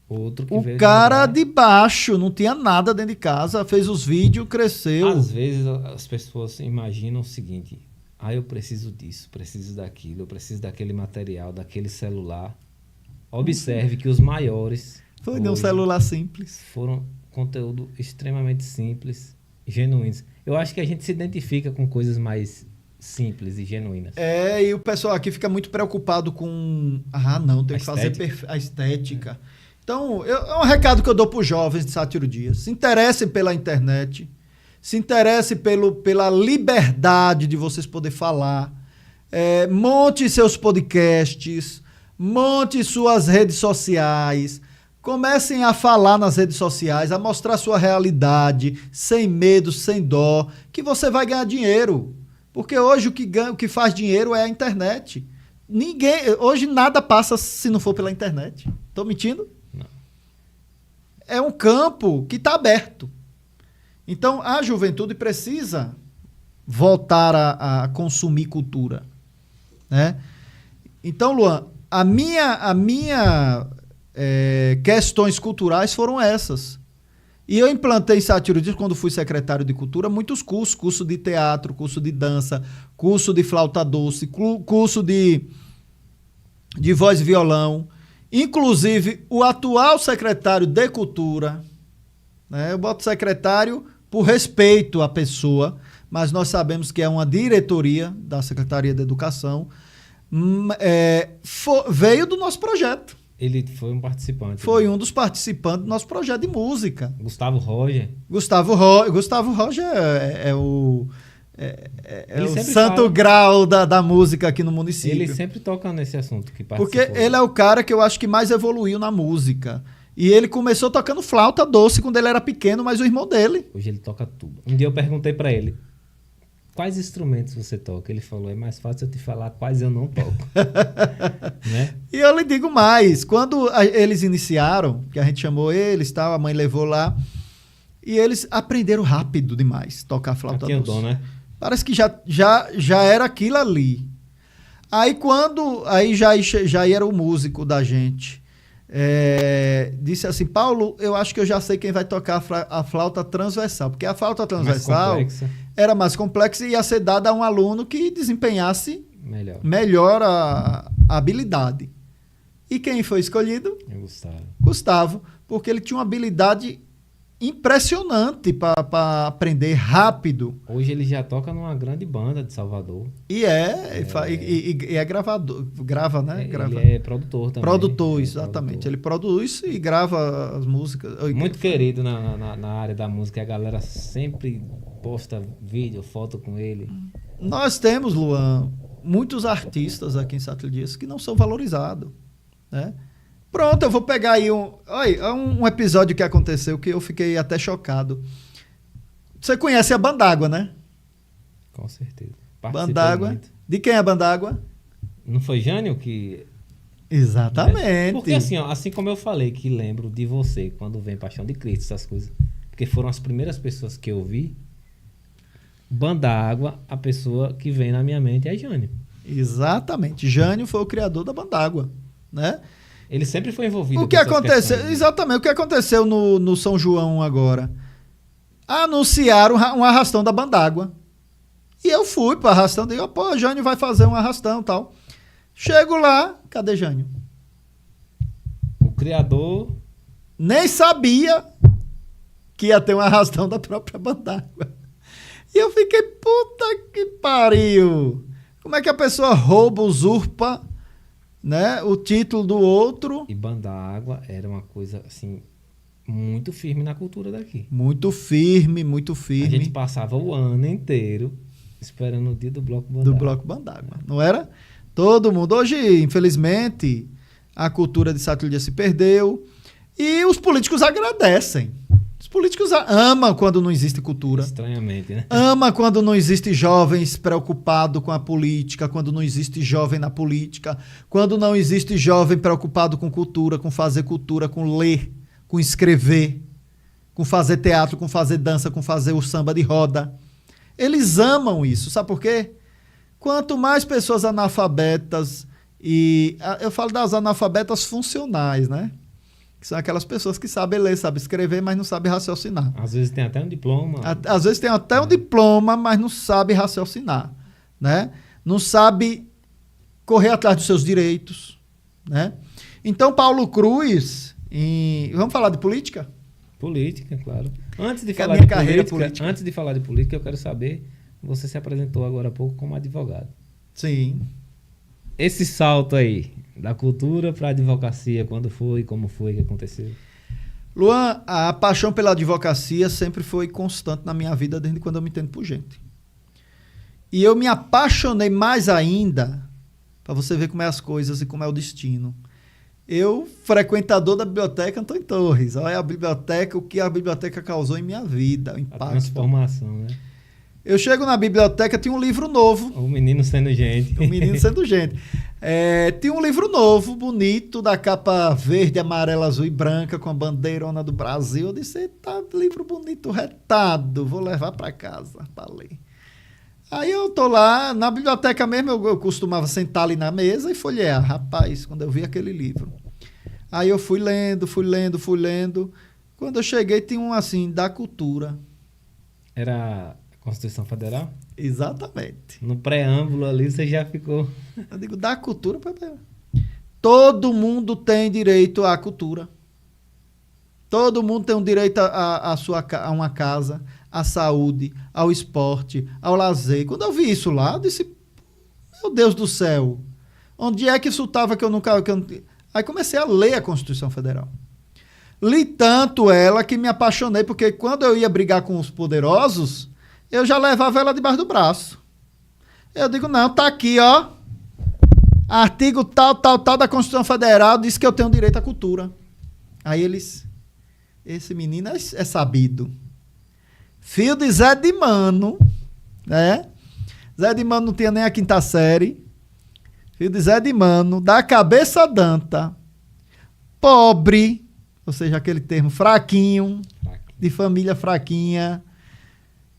Outro que o cara de baixo, não tinha nada dentro de casa, fez os vídeos, cresceu. Às vezes as pessoas imaginam o seguinte: eu preciso disso, preciso daquilo, eu preciso daquele material, daquele celular. Observe que os maiores foi num celular simples. Foram conteúdo extremamente simples, genuínos. Eu acho que a gente se identifica com coisas mais simples e genuínas. E o pessoal aqui fica muito preocupado com tem que fazer a estética. Então, é um recado que eu dou para os jovens de Sátiro Dias. Se interessem pela internet, se interessem pela liberdade de vocês poderem falar. Monte seus podcasts, monte suas redes sociais, comecem a falar nas redes sociais, a mostrar sua realidade, sem medo, sem dó, que você vai ganhar dinheiro. Porque hoje o que faz dinheiro é a internet. Hoje nada passa se não for pela internet. Estou mentindo? É um campo que está aberto. Então, a juventude precisa voltar a consumir cultura, né? Então, Luan, a minha questões culturais foram essas. E eu implantei em Sátiro Dias, quando fui secretário de Cultura, muitos cursos. Curso de teatro, curso de dança, curso de flauta doce, curso de voz e violão. Inclusive, o atual secretário de Cultura, né, eu boto secretário por respeito à pessoa, mas nós sabemos que é uma diretoria da Secretaria de Educação, veio do nosso projeto. Ele foi um participante. Foi um dos participantes do nosso projeto de música. Gustavo Roger. Gustavo Roger é o santo grau da música aqui no município. Ele sempre toca nesse assunto que participou. Porque ele é o cara que eu acho que mais evoluiu na música. E ele começou tocando flauta doce quando ele era pequeno, mas o irmão dele. Hoje ele toca tudo. Um dia eu perguntei pra ele: quais instrumentos você toca? Ele falou: é mais fácil eu te falar quais eu não toco. Né? E eu lhe digo mais, quando eles iniciaram, que a gente chamou eles, tal, a mãe levou lá, e eles aprenderam rápido demais tocar flauta doce. Dom, né? Parece que já era aquilo ali. Aí já era o músico da gente. Disse assim: Paulo, eu acho que eu já sei quem vai tocar a flauta transversal, porque a flauta transversal era mais complexa e ia ser dada a um aluno que desempenhasse melhor a habilidade. E quem foi escolhido? Gustavo, porque ele tinha uma habilidade impressionante para aprender rápido. Hoje ele já toca numa grande banda de Salvador. E é gravador, grava, né? Ele é produtor também. Produtor, exatamente. Ele produz e grava as músicas. Muito querido na área da música. A galera sempre posta vídeo, foto com ele. Nós temos, Luan, muitos artistas aqui em Sátiro Dias que não são valorizados, né? Pronto, eu vou pegar aí um episódio que aconteceu que eu fiquei até chocado. Você conhece a Bandágua, né? Com certeza. Bandágua. De quem é a Bandágua? Não foi Jânio que... Exatamente. Porque assim, ó, assim como eu falei que lembro de você quando vem Paixão de Cristo, essas coisas, porque foram as primeiras pessoas que eu vi, Bandágua, a pessoa que vem na minha mente é Jânio. Exatamente. Jânio foi o criador da Bandágua, né? Ele sempre foi envolvido O que aconteceu? Exatamente. O que aconteceu no São João agora? Anunciaram um arrastão da Bandágua. E eu fui para o arrastão. Digo, pô, Jânio vai fazer um arrastão e tal. Chego lá, cadê Jânio? O criador... Nem sabia que ia ter um arrastão da própria Bandágua. E eu fiquei, puta que pariu. Como é que a pessoa rouba, usurpa, né, o título do outro? E Bandágua era uma coisa, assim, muito firme na cultura daqui. Muito firme, muito firme. A gente passava o ano inteiro esperando o dia do Bloco Bandágua. Do Bloco Bandágua, não era? Todo mundo. Hoje, infelizmente, a cultura de Satúrdia se perdeu e os políticos agradecem. Os políticos amam quando não existe cultura. Estranhamente, né? Ama quando não existe jovens preocupados com a política, quando não existe jovem na política, quando não existe jovem preocupado com cultura, com ler, com escrever, com fazer teatro, com fazer dança, com fazer o samba de roda. Eles amam isso, sabe por quê? Quanto mais pessoas analfabetas, e eu falo das analfabetas funcionais, né? Que são aquelas pessoas que sabem ler, sabem escrever, mas não sabem raciocinar. Às vezes tem até um diploma. Às vezes tem até um diploma, mas não sabe raciocinar, né? Não sabe correr atrás dos seus direitos, né? Então, Paulo Cruz, vamos falar de política? Política, claro. Antes de falar de política, eu quero saber, você se apresentou agora há pouco como advogado. Sim. Esse salto aí, da cultura para a advocacia, quando foi, como foi, que aconteceu? Luan, a paixão pela advocacia sempre foi constante na minha vida desde quando eu me entendo por gente. E eu me apaixonei mais ainda, para você ver como é as coisas e como é o destino. Eu, frequentador da biblioteca Antônio Torres, olha a biblioteca, o que a biblioteca causou em minha vida, o impacto. A transformação, né? Eu chego na biblioteca, tinha um livro novo. O menino sendo gente. O menino sendo gente. Tinha um livro novo, bonito, da capa verde, amarela, azul e branca, com a bandeirona do Brasil. Eu disse, tá, livro bonito, retado, vou levar para casa para ler. Aí eu tô lá, na biblioteca mesmo, eu costumava sentar ali na mesa e folhear. Rapaz, quando eu vi aquele livro. Aí eu fui lendo. Quando eu cheguei, tinha um assim, da cultura. Era... Constituição Federal? Exatamente. No preâmbulo ali você já ficou... Eu digo, da cultura... Todo mundo tem direito à cultura. Todo mundo tem um direito a uma casa, à saúde, ao esporte, ao lazer. Quando eu vi isso lá, eu disse, meu Deus do céu, onde é que isso estava que eu nunca... Aí comecei a ler a Constituição Federal. Li tanto ela que me apaixonei, porque quando eu ia brigar com os poderosos... eu já levava ela debaixo do braço. Eu digo, não, tá aqui, ó. Artigo tal da Constituição Federal diz que eu tenho direito à cultura. Aí esse menino é sabido. Filho de Zé de Mano, né? Zé de Mano não tinha nem a 5ª série. Filho de Zé de Mano, da cabeça danta. Pobre, ou seja, aquele termo fraquinho, de família fraquinha.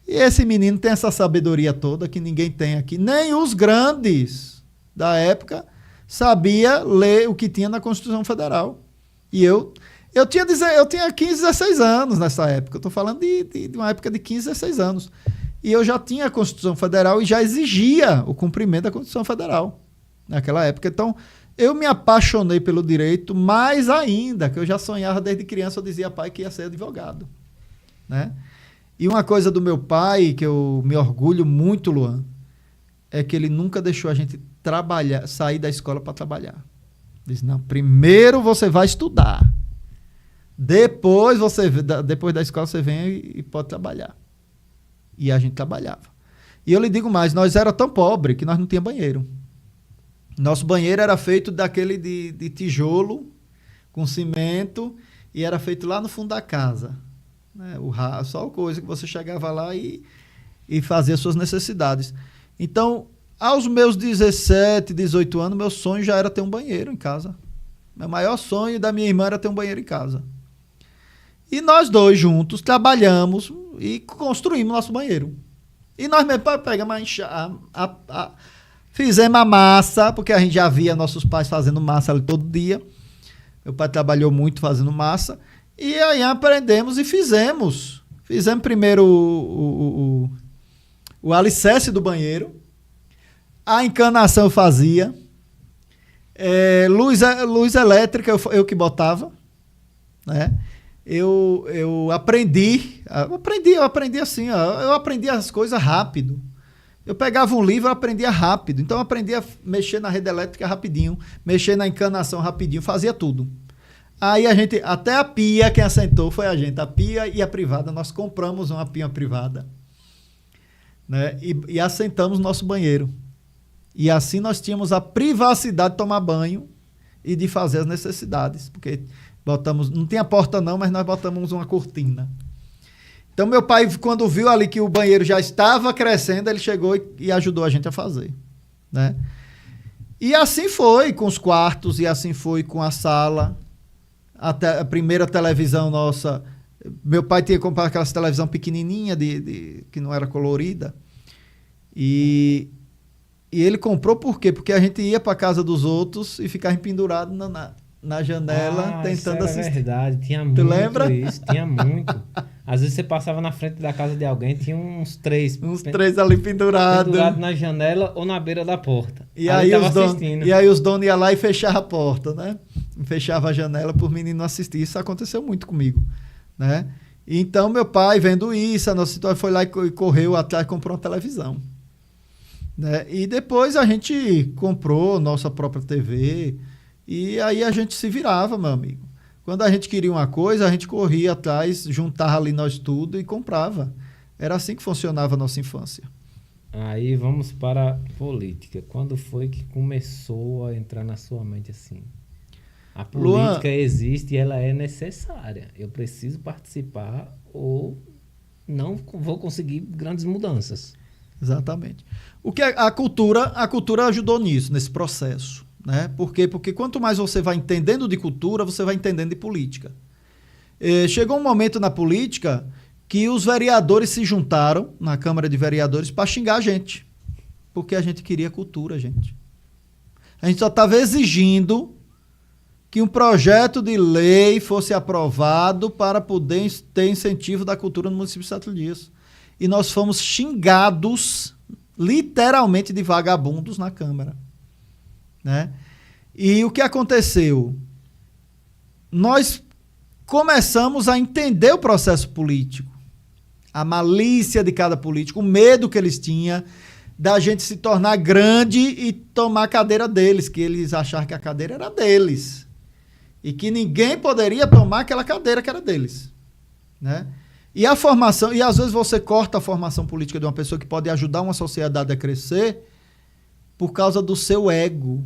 E esse menino tem essa sabedoria toda que ninguém tem aqui. Nem os grandes da época sabia ler o que tinha na Constituição Federal. E eu tinha 15, 16 anos nessa época. Eu estou falando de uma época de 15, 16 anos. E eu já tinha a Constituição Federal e já exigia o cumprimento da Constituição Federal naquela época. Então, eu me apaixonei pelo direito mais ainda, que eu já sonhava desde criança. Eu dizia, pai, que ia ser advogado, né? E uma coisa do meu pai, que eu me orgulho muito, Luan, é que ele nunca deixou a gente sair da escola para trabalhar. Diz, não, primeiro você vai estudar. Depois da escola você vem e pode trabalhar. E a gente trabalhava. E eu lhe digo mais, nós era tão pobre que nós não tínhamos banheiro. Nosso banheiro era feito daquele de tijolo, com cimento, e era feito lá no fundo da casa. Né? Só coisa que você chegava lá e fazia suas necessidades. Então, aos meus 17, 18 anos, meu sonho já era ter um banheiro em casa. Meu maior sonho da minha irmã era ter um banheiro em casa. E nós dois juntos trabalhamos e construímos nosso banheiro. E nós mesmo pegamos fizemos a massa, porque a gente já via nossos pais fazendo massa ali todo dia. Meu pai trabalhou muito fazendo massa. E aí aprendemos e fizemos. Fizemos primeiro o alicerce do banheiro. A encanação eu fazia. Luz elétrica eu que botava. Né? Eu aprendi assim, ó, eu aprendi as coisas rápido. Eu pegava um livro e aprendia rápido. Então eu aprendia a mexer na rede elétrica rapidinho, mexer na encanação rapidinho, fazia tudo. Aí até a pia, quem assentou foi a gente, a pia e a privada, nós compramos uma pia privada, né? E assentamos nosso banheiro. E assim nós tínhamos a privacidade de tomar banho e de fazer as necessidades, porque não tinha porta não, mas nós botamos uma cortina. Então meu pai, quando viu ali que o banheiro já estava crescendo, ele chegou e ajudou a gente a fazer, né? E assim foi com os quartos, e assim foi com a sala. A primeira televisão nossa, meu pai tinha comprado aquela televisão pequenininha, que não era colorida. E ele comprou por quê? Porque a gente ia para casa dos outros e ficava pendurado na janela, tentando assistir. É verdade, tinha muito. Tu lembra? Isso, tinha muito. Às vezes você passava na frente da casa de alguém, tinha uns três. Uns três ali pendurados. Pendurado na janela ou na beira da porta. E aí os donos iam lá e fechavam a porta, né? Fechava a janela para os meninos assistir. Isso aconteceu muito comigo, né? Então meu pai, vendo isso, a nossa situação, foi lá e correu atrás e comprou uma televisão. Né? E depois a gente comprou nossa própria TV e aí a gente se virava, meu amigo. Quando a gente queria uma coisa, a gente corria atrás, juntava ali nós tudo e comprava. Era assim que funcionava a nossa infância. Aí vamos para a política. Quando foi que começou a entrar na sua mente assim? A política existe e ela é necessária. Eu preciso participar ou não vou conseguir grandes mudanças. Exatamente. O que a cultura ajudou nisso, nesse processo. Né? Por quê? Porque quanto mais você vai entendendo de cultura, você vai entendendo de política. Chegou um momento na política que os vereadores se juntaram na Câmara de Vereadores para xingar a gente. Porque a gente queria cultura, gente. A gente só estava exigindo que um projeto de lei fosse aprovado para poder ter incentivo da cultura no município de Sete Dias. E nós fomos xingados, literalmente, de vagabundos na Câmara. Né? E o que aconteceu? Nós começamos a entender o processo político, a malícia de cada político, o medo que eles tinham da gente se tornar grande e tomar a cadeira deles, que eles achavam que a cadeira era deles e que ninguém poderia tomar aquela cadeira que era deles, né? E a formação, e às vezes você corta a formação política de uma pessoa que pode ajudar uma sociedade a crescer por causa do seu ego,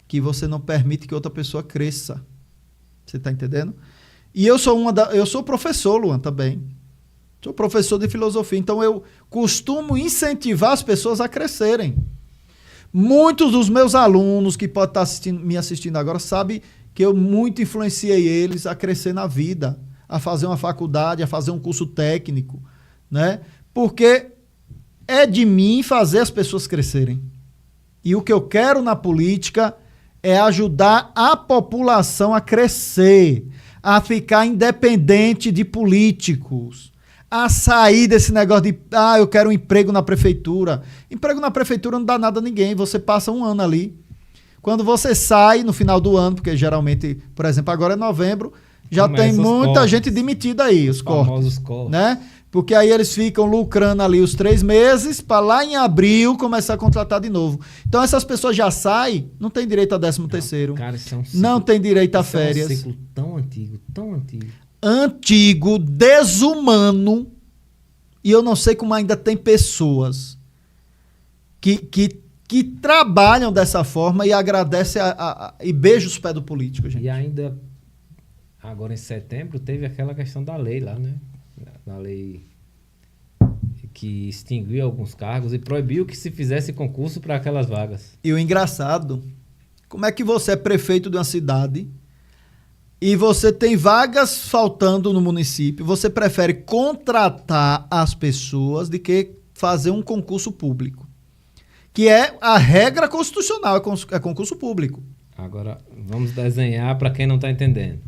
que você não permite que outra pessoa cresça. Você está entendendo? E eu sou professor, Luan, também. Sou professor de filosofia, então eu costumo incentivar as pessoas a crescerem. Muitos dos meus alunos que podem estar me assistindo agora sabem que eu muito influenciei eles a crescer na vida, a fazer uma faculdade, a fazer um curso técnico, né? Porque é de mim fazer as pessoas crescerem. E o que eu quero na política é ajudar a população a crescer, a ficar independente de políticos, a sair desse negócio de, eu quero um emprego na prefeitura. Emprego na prefeitura não dá nada a ninguém, você passa um ano ali. Quando você sai no final do ano, porque geralmente, por exemplo, agora é novembro, já tem muita gente demitida aí, os cortes, né? Porque aí eles ficam lucrando ali os 3 meses para lá em abril começar a contratar de novo. Então essas pessoas já saem, não tem direito a 13º. Cara, isso é um ciclo, não tem direito a férias. É um ciclo tão antigo, tão antigo. Antigo, desumano. E eu não sei como ainda tem pessoas que trabalham dessa forma e agradecem e beijam os pés do político, gente. E ainda Agora, em setembro, teve aquela questão da lei lá, né? Da lei que extinguiu alguns cargos e proibiu que se fizesse concurso para aquelas vagas. E o engraçado, como é que você é prefeito de uma cidade e você tem vagas faltando no município, você prefere contratar as pessoas do que fazer um concurso público? Que é a regra constitucional, é concurso público. Agora, vamos desenhar para quem não está entendendo.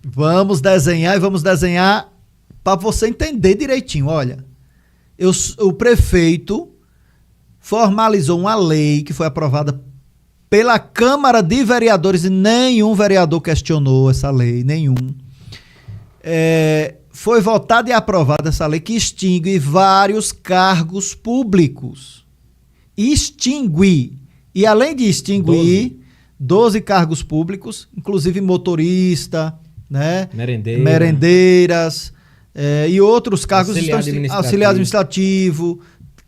Vamos desenhar para você entender direitinho. Olha, o prefeito formalizou uma lei que foi aprovada pela Câmara de Vereadores e nenhum vereador questionou essa lei, nenhum. Foi votada e aprovada essa lei que extingue vários cargos públicos. Extingue. E além de extinguir 12 cargos públicos, inclusive motorista, né? Merendeiras e outros cargos, auxiliar administrativo,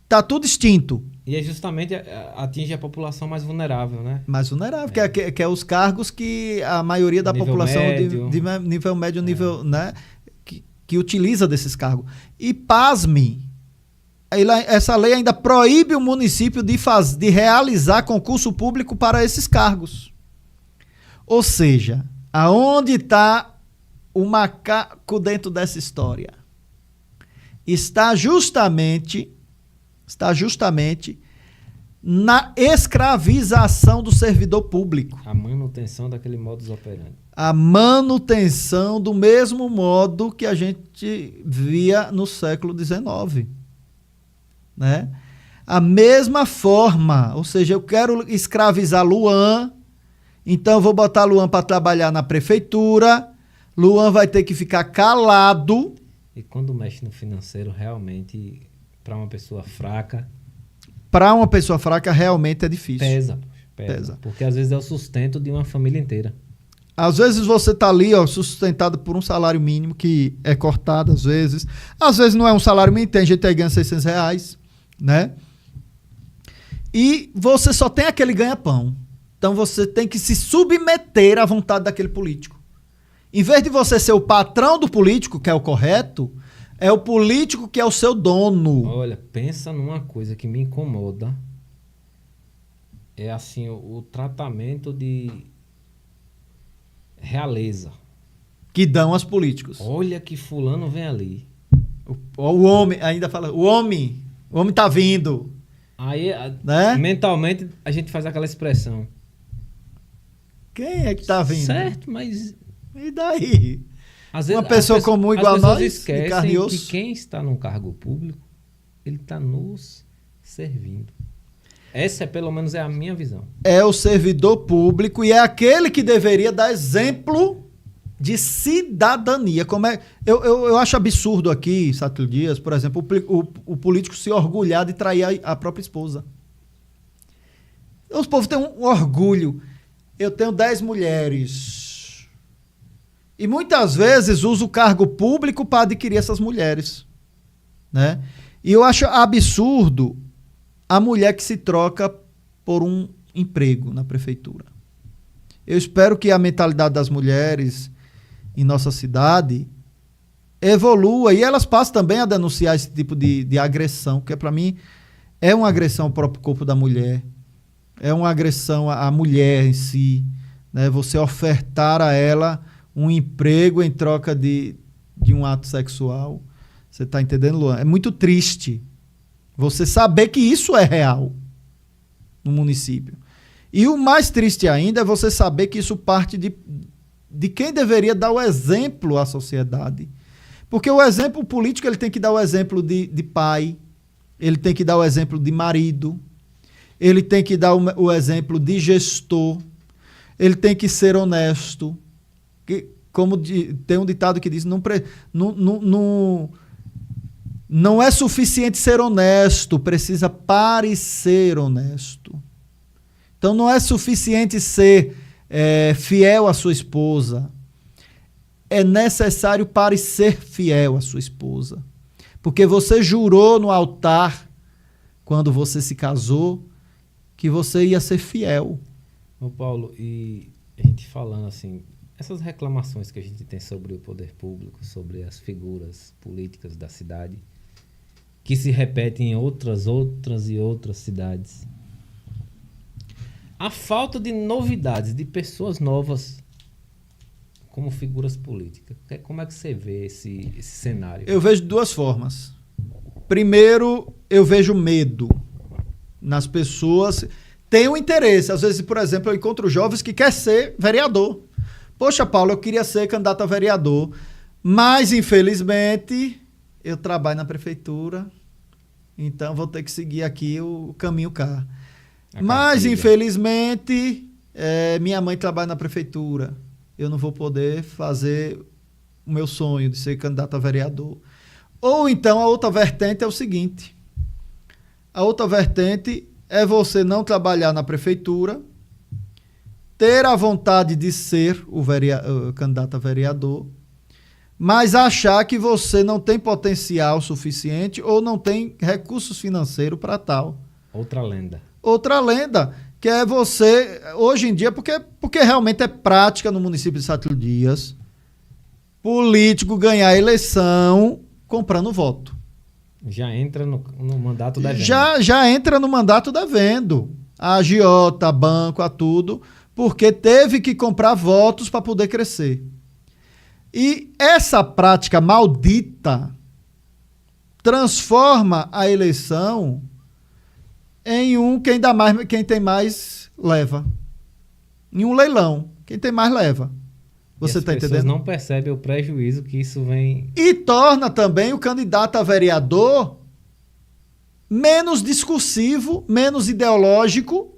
tá tudo extinto. E é justamente atinge a população mais vulnerável, né? Mais vulnerável, que é os cargos que a maioria da população de nível médio, nível, né, que utiliza desses cargos. E pasme, essa lei ainda proíbe o município de realizar concurso público para esses cargos. Ou seja, aonde está o macaco dentro dessa história? Está justamente na escravização do servidor público. A manutenção daquele modus operandi. A manutenção do mesmo modo que a gente via no século XIX. Né? A mesma forma, ou seja, eu quero escravizar Luan, então eu vou botar Luan para trabalhar na prefeitura, Luan vai ter que ficar calado. E quando mexe no financeiro, realmente, para uma pessoa fraca... Para uma pessoa fraca, realmente é difícil. Pesa. Porque às vezes é o sustento de uma família inteira. Às vezes você está ali, sustentado por um salário mínimo que é cortado às vezes. Às vezes não é um salário mínimo, tem gente aí ganhando R$600, né? E você só tem aquele ganha-pão. Então você tem que se submeter à vontade daquele político. Em vez de você ser o patrão do político, que é o correto, é o político que é o seu dono. Olha, pensa numa coisa que me incomoda. É assim, o tratamento de realeza que dão aos políticos. Olha que fulano vem ali. O homem, ainda fala, o homem tá vindo. Aí, né? Mentalmente, a gente faz aquela expressão. Quem é que tá vindo? Certo, mas... E daí? Às vezes, uma pessoa comum igual a nós, esquecem que quem está num cargo público, ele está nos servindo. Essa, pelo menos, é a minha visão. É o servidor público e é aquele que deveria dar exemplo de cidadania. Como é? Eu acho absurdo aqui, Sátiro Dias, por exemplo, o político se orgulhar de trair a própria esposa. Os povos têm um orgulho. Eu tenho 10 mulheres. E muitas vezes usa o cargo público para adquirir essas mulheres. Né? E eu acho absurdo a mulher que se troca por um emprego na prefeitura. Eu espero que a mentalidade das mulheres em nossa cidade evolua e elas passem também a denunciar esse tipo de agressão, que para mim é uma agressão ao próprio corpo da mulher, é uma agressão à mulher em si, né? Você ofertar a ela um emprego em troca de um ato sexual. Você está entendendo, Luan? É muito triste você saber que isso é real no município. E o mais triste ainda é você saber que isso parte de quem deveria dar o exemplo à sociedade. Porque o exemplo político, ele tem que dar o exemplo de pai, ele tem que dar o exemplo de marido, ele tem que dar o exemplo de gestor, ele tem que ser honesto. Como tem um ditado que diz, não é suficiente ser honesto, precisa parecer honesto. Então não é suficiente ser fiel à sua esposa. É necessário parecer fiel à sua esposa. Porque você jurou no altar, quando você se casou, que você ia ser fiel. Ô Paulo, e a gente falando assim, essas reclamações que a gente tem sobre o poder público, sobre as figuras políticas da cidade, que se repetem em outras e outras cidades. A falta de novidades, de pessoas novas como figuras políticas. Como é que você vê esse cenário? Eu vejo de duas formas. Primeiro, eu vejo medo nas pessoas. Tem um interesse. Às vezes, por exemplo, eu encontro jovens que querem ser vereador. Poxa, Paulo, eu queria ser candidato a vereador, mas, infelizmente, eu trabalho na prefeitura, então vou ter que seguir aqui o caminho cá. Mas, infelizmente, minha mãe trabalha na prefeitura. Eu não vou poder fazer o meu sonho de ser candidato a vereador. Ou então, a outra vertente é o seguinte. A outra vertente é você não trabalhar na prefeitura, ter a vontade de ser o candidato a vereador, mas achar que você não tem potencial suficiente ou não tem recursos financeiros para tal. Outra lenda. Outra lenda, que é você, hoje em dia, porque realmente é prática no município de Sátiro Dias, político ganhar eleição comprando voto. Já entra no mandato devendo. Já entra no mandato devendo. A agiota, a banco, a tudo, porque teve que comprar votos para poder crescer. E essa prática maldita transforma a eleição em quem tem mais leva. Em um leilão. Quem tem mais leva. Você está entendendo? As pessoas não percebem o prejuízo que isso vem... E torna também o candidato a vereador menos discursivo, menos ideológico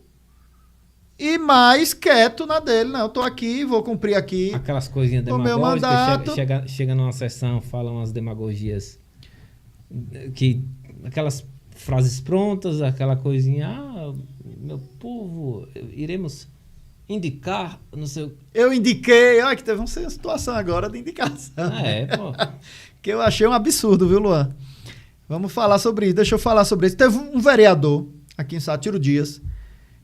e mais quieto na dele. Não, eu estou aqui, vou cumprir aqui. Aquelas coisinhas demagógicas. Chega numa sessão, fala umas demagogias, aquelas frases prontas, aquela coisinha, meu povo, iremos indicar, não sei... Eu indiquei, olha que teve uma situação agora de indicação. Pô. Que eu achei um absurdo, viu, Luan? Vamos falar sobre isso, deixa eu falar sobre isso. Teve um vereador aqui em Sátiro Dias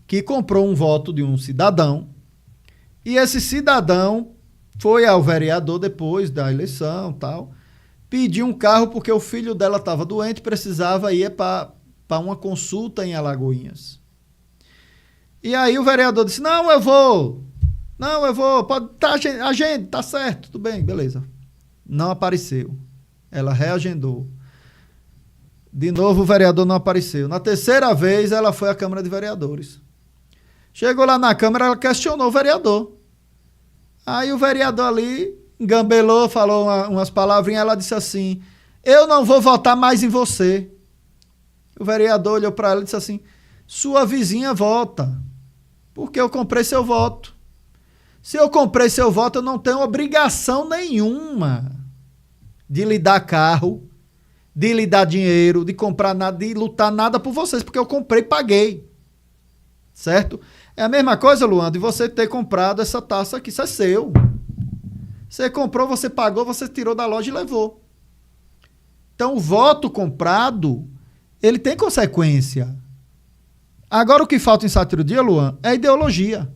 que comprou um voto de um cidadão e esse cidadão foi ao vereador depois da eleição e tal, pediu um carro porque o filho dela estava doente, precisava ir para uma consulta em Alagoinhas. E aí o vereador disse, não, eu vou, pode agende, tá certo, tudo bem, beleza. Não apareceu. Ela reagendou. De novo o vereador não apareceu. Na terceira vez ela foi à Câmara de Vereadores. Chegou lá na Câmara, ela questionou o vereador. Aí o vereador ali engambelou, falou umas palavrinhas, ela disse assim, eu não vou votar mais em você. O vereador olhou para ela e disse assim, sua vizinha vota, porque eu comprei seu voto. Se eu comprei seu voto, eu não tenho obrigação nenhuma de lhe dar carro, de lhe dar dinheiro, de comprar nada, de lutar nada por vocês, porque eu comprei e paguei. Certo? É a mesma coisa, Luan, de você ter comprado essa taça aqui, isso é seu. Você comprou, você pagou, você tirou da loja e levou. Então, o voto comprado, ele tem consequência. Agora, o que falta em Sátiro Dias, Luan, é ideologia.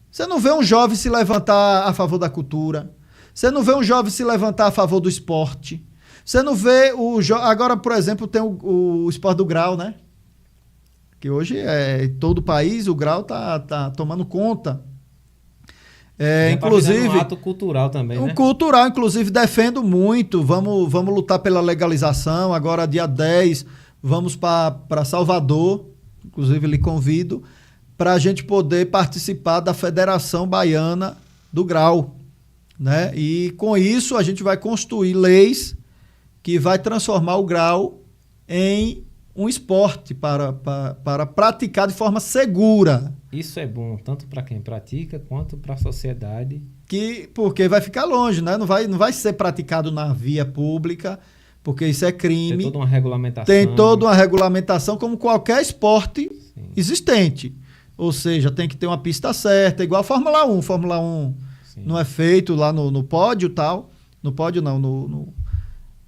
Você não vê um jovem se levantar a favor da cultura. Você não vê um jovem se levantar a favor do esporte. Você não vê agora, por exemplo, tem o esporte do grau, né? Que hoje em todo o país o grau tá tomando conta. Inclusive, um ato cultural também, né? Cultural, inclusive, defendo muito. Vamos lutar pela legalização. Agora, dia 10, vamos para Salvador. Inclusive, lhe convido para a gente poder participar da Federação Baiana do Grau, né? E com isso a gente vai construir leis que vai transformar o grau em um esporte para praticar de forma segura. Isso é bom, tanto para quem pratica, quanto para a sociedade. Porque vai ficar longe, né? Não vai ser praticado na via pública, porque isso é crime. Tem toda uma regulamentação. Tem toda uma regulamentação, como qualquer esporte existente. Ou seja, tem que ter uma pista certa, igual a Fórmula 1. Fórmula 1 não é feito lá no pódio e tal. No pódio não,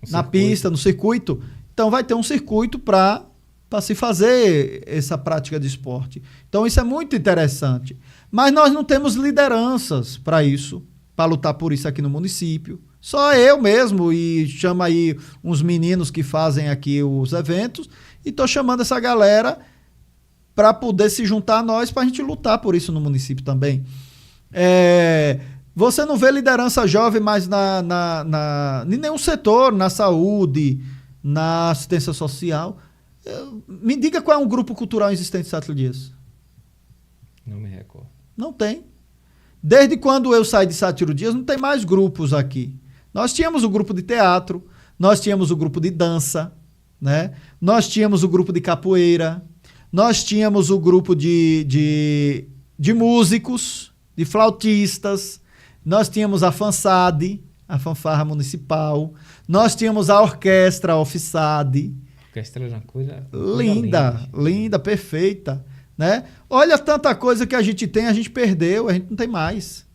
na pista, no circuito. Então vai ter um circuito para para se fazer essa prática de esporte. Então isso é muito interessante. Mas nós não temos lideranças para isso, para lutar por isso aqui no município. Só eu mesmo, e chamo aí uns meninos que fazem aqui os eventos, e estou chamando essa galera para poder se juntar a nós, para a gente lutar por isso no município também. Você não vê liderança jovem mais em nenhum setor, na saúde, na assistência social. Me diga qual é um grupo cultural existente em Sátiro Dias. Não me recordo. Não tem. Desde quando eu saí de Sátiro Dias, não tem mais grupos aqui. Nós tínhamos o grupo de teatro, nós tínhamos o grupo de dança, né? Nós tínhamos o grupo de capoeira, nós tínhamos o grupo de músicos, de flautistas, nós tínhamos a FANSAD, a Fanfarra Municipal, nós tínhamos a Orquestra OFSAD. A orquestra era uma coisa linda, perfeita, né? Olha tanta coisa que a gente tem, a gente perdeu, a gente não tem mais.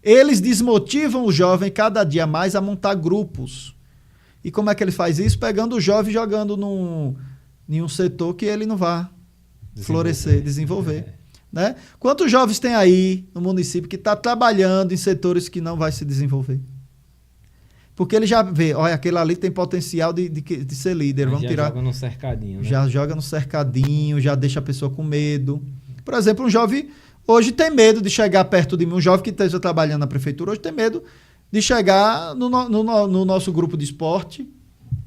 Eles desmotivam o jovem cada dia mais a montar grupos. E como é que ele faz isso? Pegando o jovem e jogando em um setor que ele não vai florescer, desenvolver. Né? Quantos jovens tem aí no município que está trabalhando em setores que não vai se desenvolver? Porque ele já vê, olha, aquele ali tem potencial de ser líder. Vamos já tirar. Joga no cercadinho. Né? Já joga no cercadinho, já deixa a pessoa com medo. Por exemplo, um jovem hoje tem medo de chegar perto de mim. Um jovem que esteja trabalhando na prefeitura hoje tem medo de chegar no nosso grupo de esporte.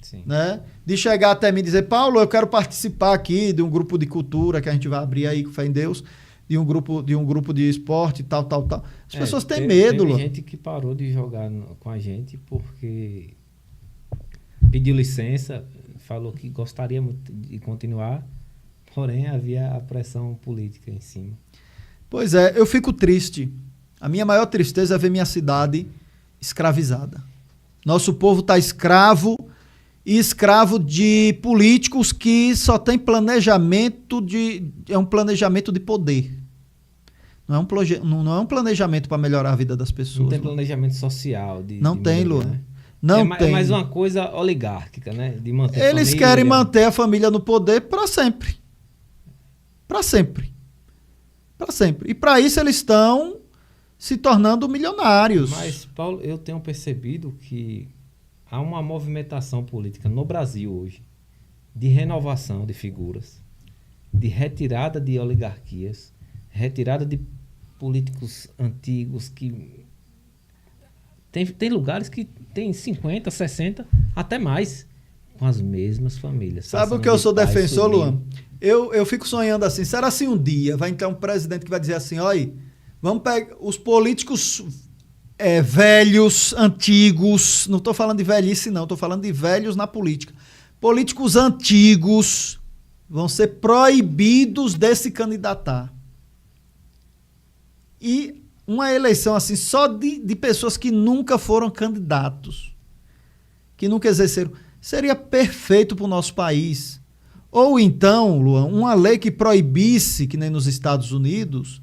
Sim. Né? De chegar até mim e dizer, Paulo, eu quero participar aqui de um grupo de cultura que a gente vai abrir aí com fé em Deus, de um grupo de esporte, tal. As pessoas têm medo, Tem gente que parou de jogar com a gente porque pediu licença, falou que gostaria muito de continuar, porém havia a pressão política em cima. Pois é, eu fico triste. A minha maior tristeza é ver minha cidade escravizada. Nosso povo está escravo de políticos que só tem planejamento é um planejamento de poder. Não é um planejamento para melhorar a vida das pessoas. Não tem planejamento social. Não tem, Luan. Né? Não tem. É mais uma coisa oligárquica, né? De manter Eles querem manter a família no poder para sempre. Para sempre. Para sempre. E para isso eles estão se tornando milionários. Mas, Paulo, eu tenho percebido que há uma movimentação política no Brasil hoje de renovação de figuras, de retirada de oligarquias, retirada de políticos antigos que... Tem lugares que tem 50, 60, até mais, com as mesmas famílias. Sabe o que eu sou defensor, Luan? Eu fico sonhando assim, será assim um dia vai entrar um presidente que vai dizer assim, olha, vamos pegar os políticos velhos, antigos, não estou falando de velhice não, estou falando de velhos na política. Políticos antigos vão ser proibidos de se candidatar. E uma eleição assim, só de pessoas que nunca foram candidatos, que nunca exerceram, seria perfeito para o nosso país. Ou então, Luan, uma lei que proibisse, que nem nos Estados Unidos,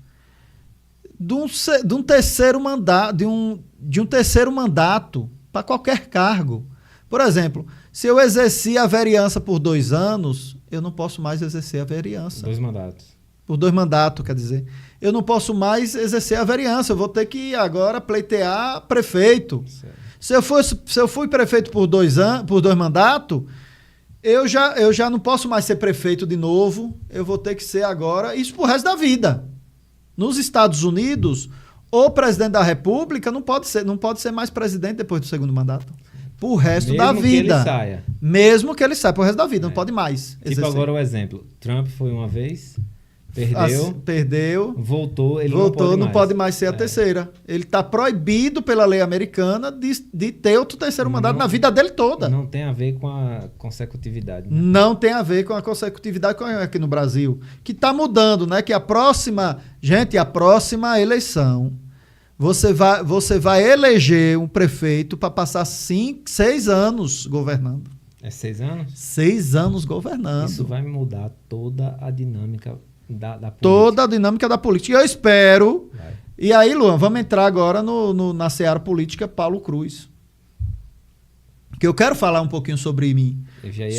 de um terceiro mandato, de um terceiro mandato para qualquer cargo. Por exemplo, se eu exerci a vereança por 2 anos, eu não posso mais exercer a vereança. 2 mandatos. Por 2 mandatos, quer dizer. Eu não posso mais exercer a vereança, eu vou ter que agora pleitear prefeito. Certo. Se eu fui prefeito por 2 mandatos, eu já não posso mais ser prefeito de novo, eu vou ter que ser agora, isso pro resto da vida. Nos Estados Unidos, o presidente da República não pode ser mais presidente depois do 2º mandato. Pro resto da vida. Mesmo que ele saia. Mesmo que ele saia pro resto da vida, não pode mais exercer. Tipo agora o exemplo, Trump foi uma vez, perdeu, voltou, não pode mais ser a terceira. Ele está proibido pela lei americana de ter outro terceiro mandato na vida dele toda. Não tem a ver com a consecutividade. Né? Não tem a ver com a consecutividade aqui no Brasil. Que está mudando, né? Que a próxima eleição, você vai eleger um prefeito para passar 6 anos governando. É 6 anos? 6 anos governando. Isso vai mudar toda a dinâmica da política. Toda a dinâmica da política. E eu espero... E aí, Luan, vamos entrar agora na seara política Paulo Cruz. Que eu quero falar um pouquinho sobre mim.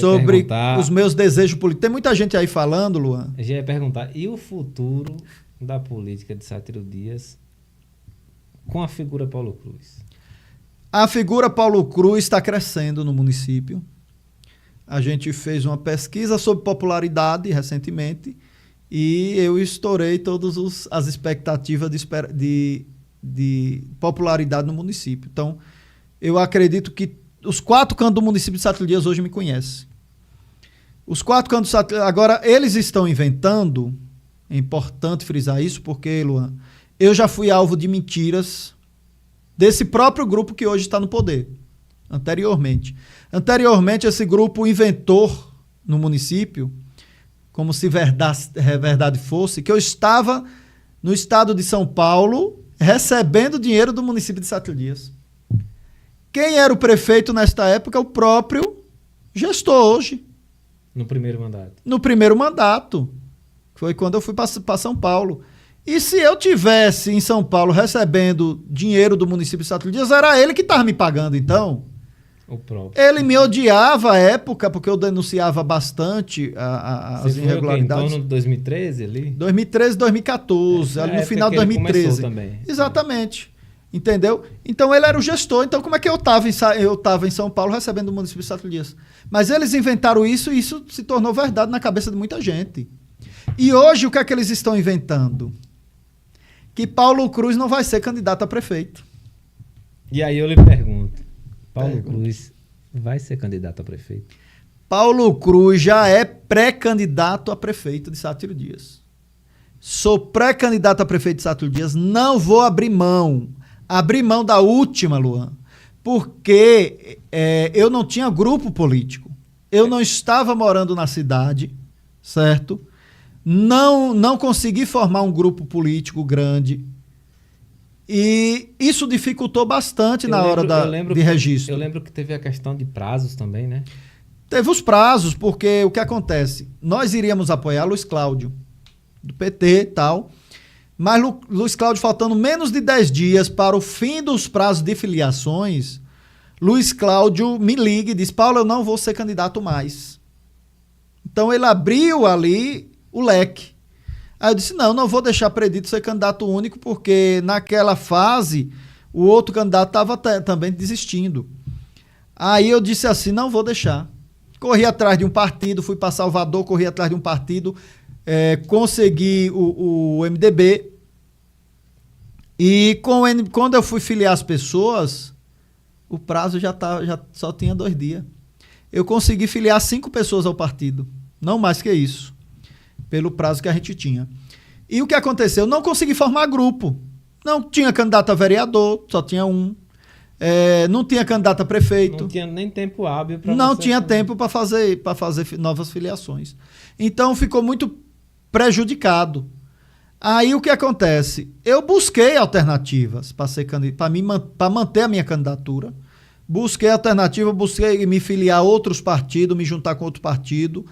sobre os meus desejos políticos. Tem muita gente aí falando, Luan. Eu já ia perguntar, e o futuro da política de Sátiro Dias com a figura Paulo Cruz? A figura Paulo Cruz está crescendo no município. A gente fez uma pesquisa sobre popularidade recentemente e eu estourei todas as expectativas de popularidade no município. Então, eu acredito que os 4 cantos do município de Sátiro Dias hoje me conhecem. Os 4 cantos... Agora, eles estão inventando, é importante frisar isso, porque, Luan, eu já fui alvo de mentiras desse próprio grupo que hoje está no poder, anteriormente. Anteriormente, esse grupo inventou no município, como se verdade fosse, que eu estava no estado de São Paulo recebendo dinheiro do município de Sátiro Dias. Quem era o prefeito nesta época? O próprio gestor hoje. No primeiro mandato. No primeiro mandato. Foi quando eu fui para São Paulo. E se eu tivesse em São Paulo recebendo dinheiro do município de Sátiro Dias, era ele que estava me pagando, então. O próprio. Ele me odiava à época, porque eu denunciava bastante as irregularidades. Em torno de 2013 ali? 2013, 2014, ali no final de 2013. Também. Exatamente. Entendeu? Então ele era o gestor. Então como é que eu estava em São Paulo recebendo do município de Sátiro Dias? Mas eles inventaram isso e isso se tornou verdade na cabeça de muita gente. E hoje o que é que eles estão inventando? Que Paulo Cruz não vai ser candidato a prefeito. E aí eu lhe pergunto, Paulo Cruz vai ser candidato a prefeito? Paulo Cruz já é pré-candidato a prefeito de Sátiro Dias. Sou pré-candidato a prefeito de Sátiro Dias, não vou abrir mão. Abrir mão da última, Luan, porque eu não tinha grupo político. Eu não estava morando na cidade, certo? Não consegui formar um grupo político grande. E isso dificultou bastante na hora de registro. Eu lembro que teve a questão de prazos também, né? Teve os prazos, porque o que acontece? Nós iríamos apoiar Luiz Cláudio, do PT e tal, mas Luiz Cláudio, faltando menos de 10 dias para o fim dos prazos de filiações, Luiz Cláudio me liga e diz: Paulo, eu não vou ser candidato mais. Então ele abriu ali o leque. Aí eu disse: não vou deixar Predito ser candidato único, porque naquela fase o outro candidato estava também desistindo. Aí eu disse assim: não vou deixar. Corri atrás de um partido, fui para Salvador, corri atrás de um partido, consegui o MDB. E quando eu fui filiar as pessoas, o prazo já só tinha 2 dias. Eu consegui filiar 5 pessoas ao partido, não mais que isso, pelo prazo que a gente tinha. E o que aconteceu? Não consegui formar grupo. Não tinha candidato a vereador, só tinha um. Não tinha candidato a prefeito. Não tinha nem tempo hábil para Não tinha tempo para fazer novas filiações. Então ficou muito prejudicado. Aí o que acontece? Eu busquei alternativas para manter a minha candidatura. Busquei alternativa, busquei me filiar a outros partidos, me juntar com outro partido,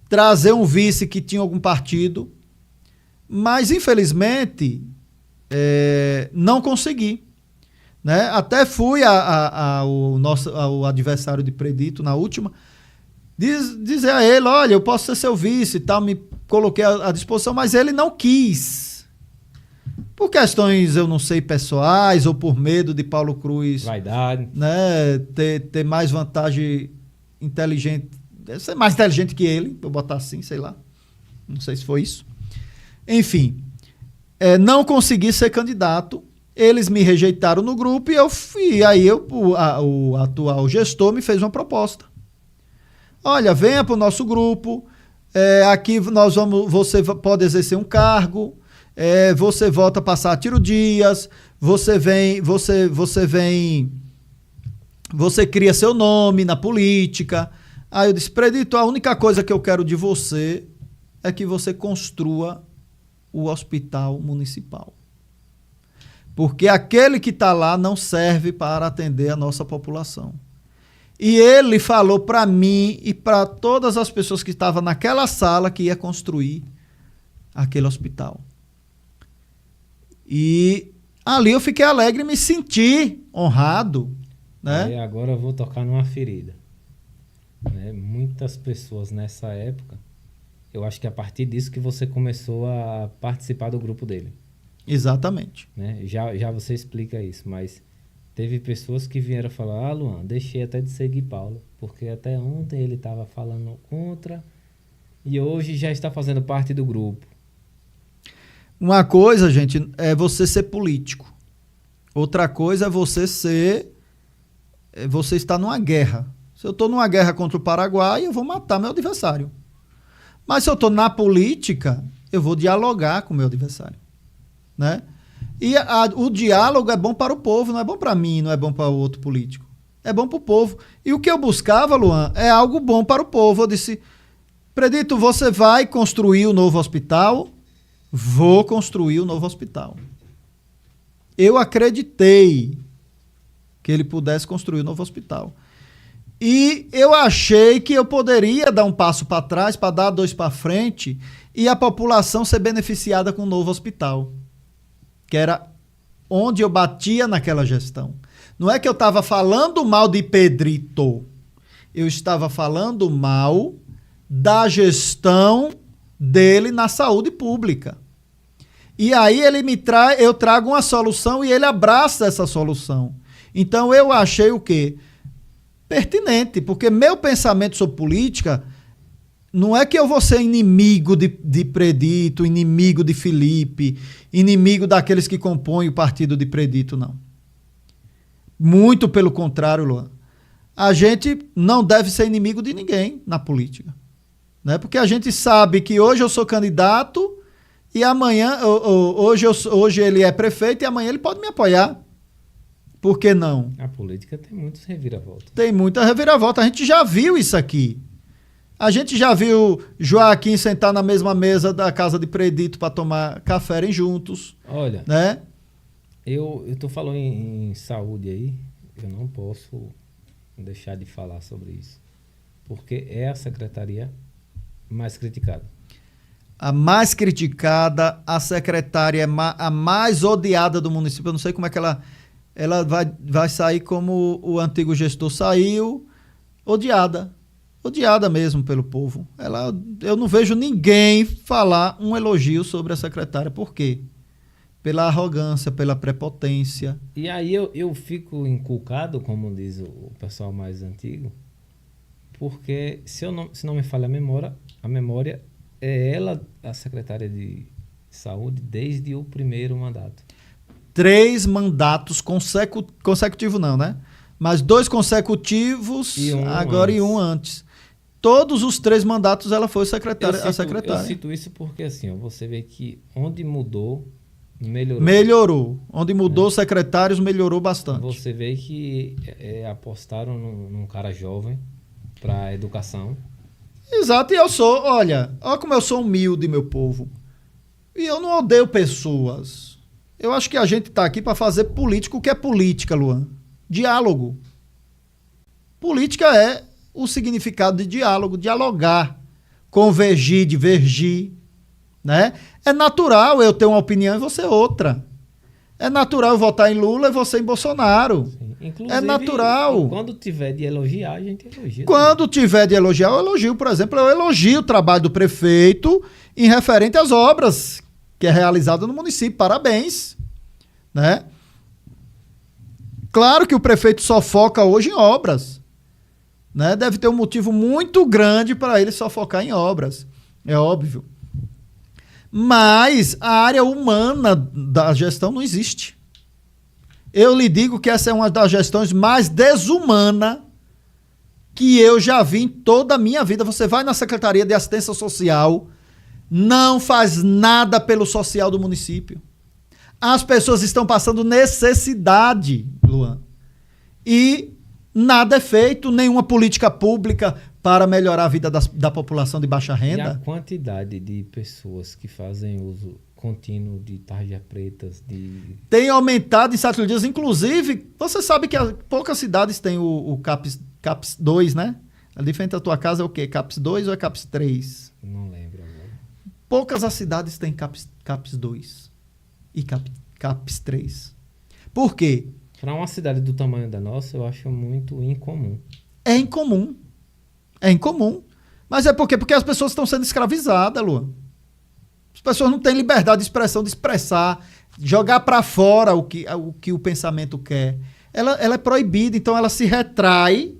trazer um vice que tinha algum partido, mas infelizmente não consegui. Né? Até fui ao adversário de Predito na última, dizer a ele: olha, eu posso ser seu vice e tal, me coloquei à disposição, mas ele não quis. Por questões, eu não sei, pessoais, ou por medo de Paulo Cruz, vaidade, né, ter mais vantagem inteligente, ser mais inteligente que ele, vou botar assim, sei lá. Não sei se foi isso. Enfim, não consegui ser candidato. Eles me rejeitaram no grupo e aí o atual gestor me fez uma proposta. Olha, venha para o nosso grupo, aqui você pode exercer um cargo, você volta para Sátiro Dias, você cria seu nome na política. Aí eu disse: Predito, a única coisa que eu quero de você é que você construa o hospital municipal. Porque aquele que está lá não serve para atender a nossa população. E ele falou para mim e para todas as pessoas que estavam naquela sala que ia construir aquele hospital. E ali eu fiquei alegre e me senti honrado. Né? E agora eu vou tocar numa ferida. né? Muitas pessoas nessa época, eu acho que a partir disso que você começou a participar do grupo dele. Exatamente. Né? Já você explica isso, mas teve pessoas que vieram falar: Luan, deixei até de seguir Paulo, porque até ontem ele estava falando contra e hoje já está fazendo parte do grupo. Uma coisa, gente, é você ser político. Outra coisa é você estar numa guerra. Se eu estou numa guerra contra o Paraguai, eu vou matar meu adversário. Mas se eu estou na política, eu vou dialogar com o meu adversário. Né? E o diálogo é bom para o povo, não é bom para mim, não é bom para o outro político. É bom para o povo. E o que eu buscava, Luan, é algo bom para o povo. Eu disse: Predito, você vai construir o novo hospital? Vou construir o novo hospital. Eu acreditei que ele pudesse construir o novo hospital. E eu achei que eu poderia dar um passo para trás, para dar 2 para frente, e a população ser beneficiada com o novo hospital, que era onde eu batia naquela gestão. Não é que eu estava falando mal de Pedrito, eu estava falando mal da gestão dele na saúde pública. E aí eu trago uma solução e ele abraça essa solução. Então eu achei o quê? Pertinente, porque meu pensamento sobre política não é que eu vou ser inimigo de Predito, inimigo de Felipe, inimigo daqueles que compõem o partido de Predito, não. Muito pelo contrário, Luan. A gente não deve ser inimigo de ninguém na política. Né? Porque a gente sabe que hoje eu sou candidato e amanhã, hoje ele é prefeito e amanhã ele pode me apoiar. Por que não? A política tem muitos reviravoltas. Tem muita reviravolta. A gente já viu isso aqui. A gente já viu Joaquim sentar na mesma mesa da casa de Predito para tomar café juntos. Olha, né? Tu falou em saúde aí, eu não posso deixar de falar sobre isso. Porque é a secretaria mais criticada. A mais criticada, a secretária a mais odiada do município. Eu não sei como é que ela vai sair como o antigo gestor saiu, odiada. Odiada mesmo pelo povo. Eu não vejo ninguém falar um elogio sobre a secretária. Por quê? Pela arrogância, pela prepotência. E aí eu fico inculcado, como diz o pessoal mais antigo, porque se não me falha a memória é ela a secretária de saúde desde o primeiro mandato. 3 mandatos consecutivos não, né? Mas 2 consecutivos e agora e um antes. Todos os 3 mandatos ela foi a secretária. Eu cito isso porque assim, você vê que onde mudou, melhorou. Melhorou. Onde mudou secretários, melhorou bastante. Você vê que apostaram num cara jovem para a educação. Exato, e olha como eu sou humilde, meu povo. E eu não odeio pessoas. Eu acho que a gente está aqui para fazer política. O que é política, Luan? Diálogo. Política é o significado de diálogo, dialogar, convergir, divergir, né? É natural eu ter uma opinião e você outra. É natural eu votar em Lula e você em Bolsonaro. Sim. Inclusive, é natural. Quando tiver de elogiar, a gente elogia. Quando tiver de elogiar, eu elogio. Por exemplo, eu elogio o trabalho do prefeito em referente às obras que é realizada no município. Parabéns. Né? Claro que o prefeito só foca hoje em obras. Né? Deve ter um motivo muito grande para ele só focar em obras. É óbvio. Mas a área humana da gestão não existe. Eu lhe digo que essa é uma das gestões mais desumanas que eu já vi em toda a minha vida. Você vai na Secretaria de Assistência Social, não faz nada pelo social do município. As pessoas estão passando necessidade, Luan. E nada é feito, nenhuma política pública para melhorar a vida da população de baixa renda. E a quantidade de pessoas que fazem uso contínuo de tarjas pretas, tem aumentado em 7 dias. Inclusive, você sabe que poucas cidades têm o CAPS 2, né? Ali frente à tua casa é o quê? CAPS 2 ou é CAPS 3? Não lembro agora. Poucas as cidades têm CAPS 2 e CAPS 3. Por quê? Para uma cidade do tamanho da nossa, eu acho muito incomum. É incomum. É incomum. Mas é porque as pessoas estão sendo escravizadas, Luan. As pessoas não têm liberdade de expressão, de expressar, jogar para fora o que o pensamento quer. Ela é proibida, então ela se retrai,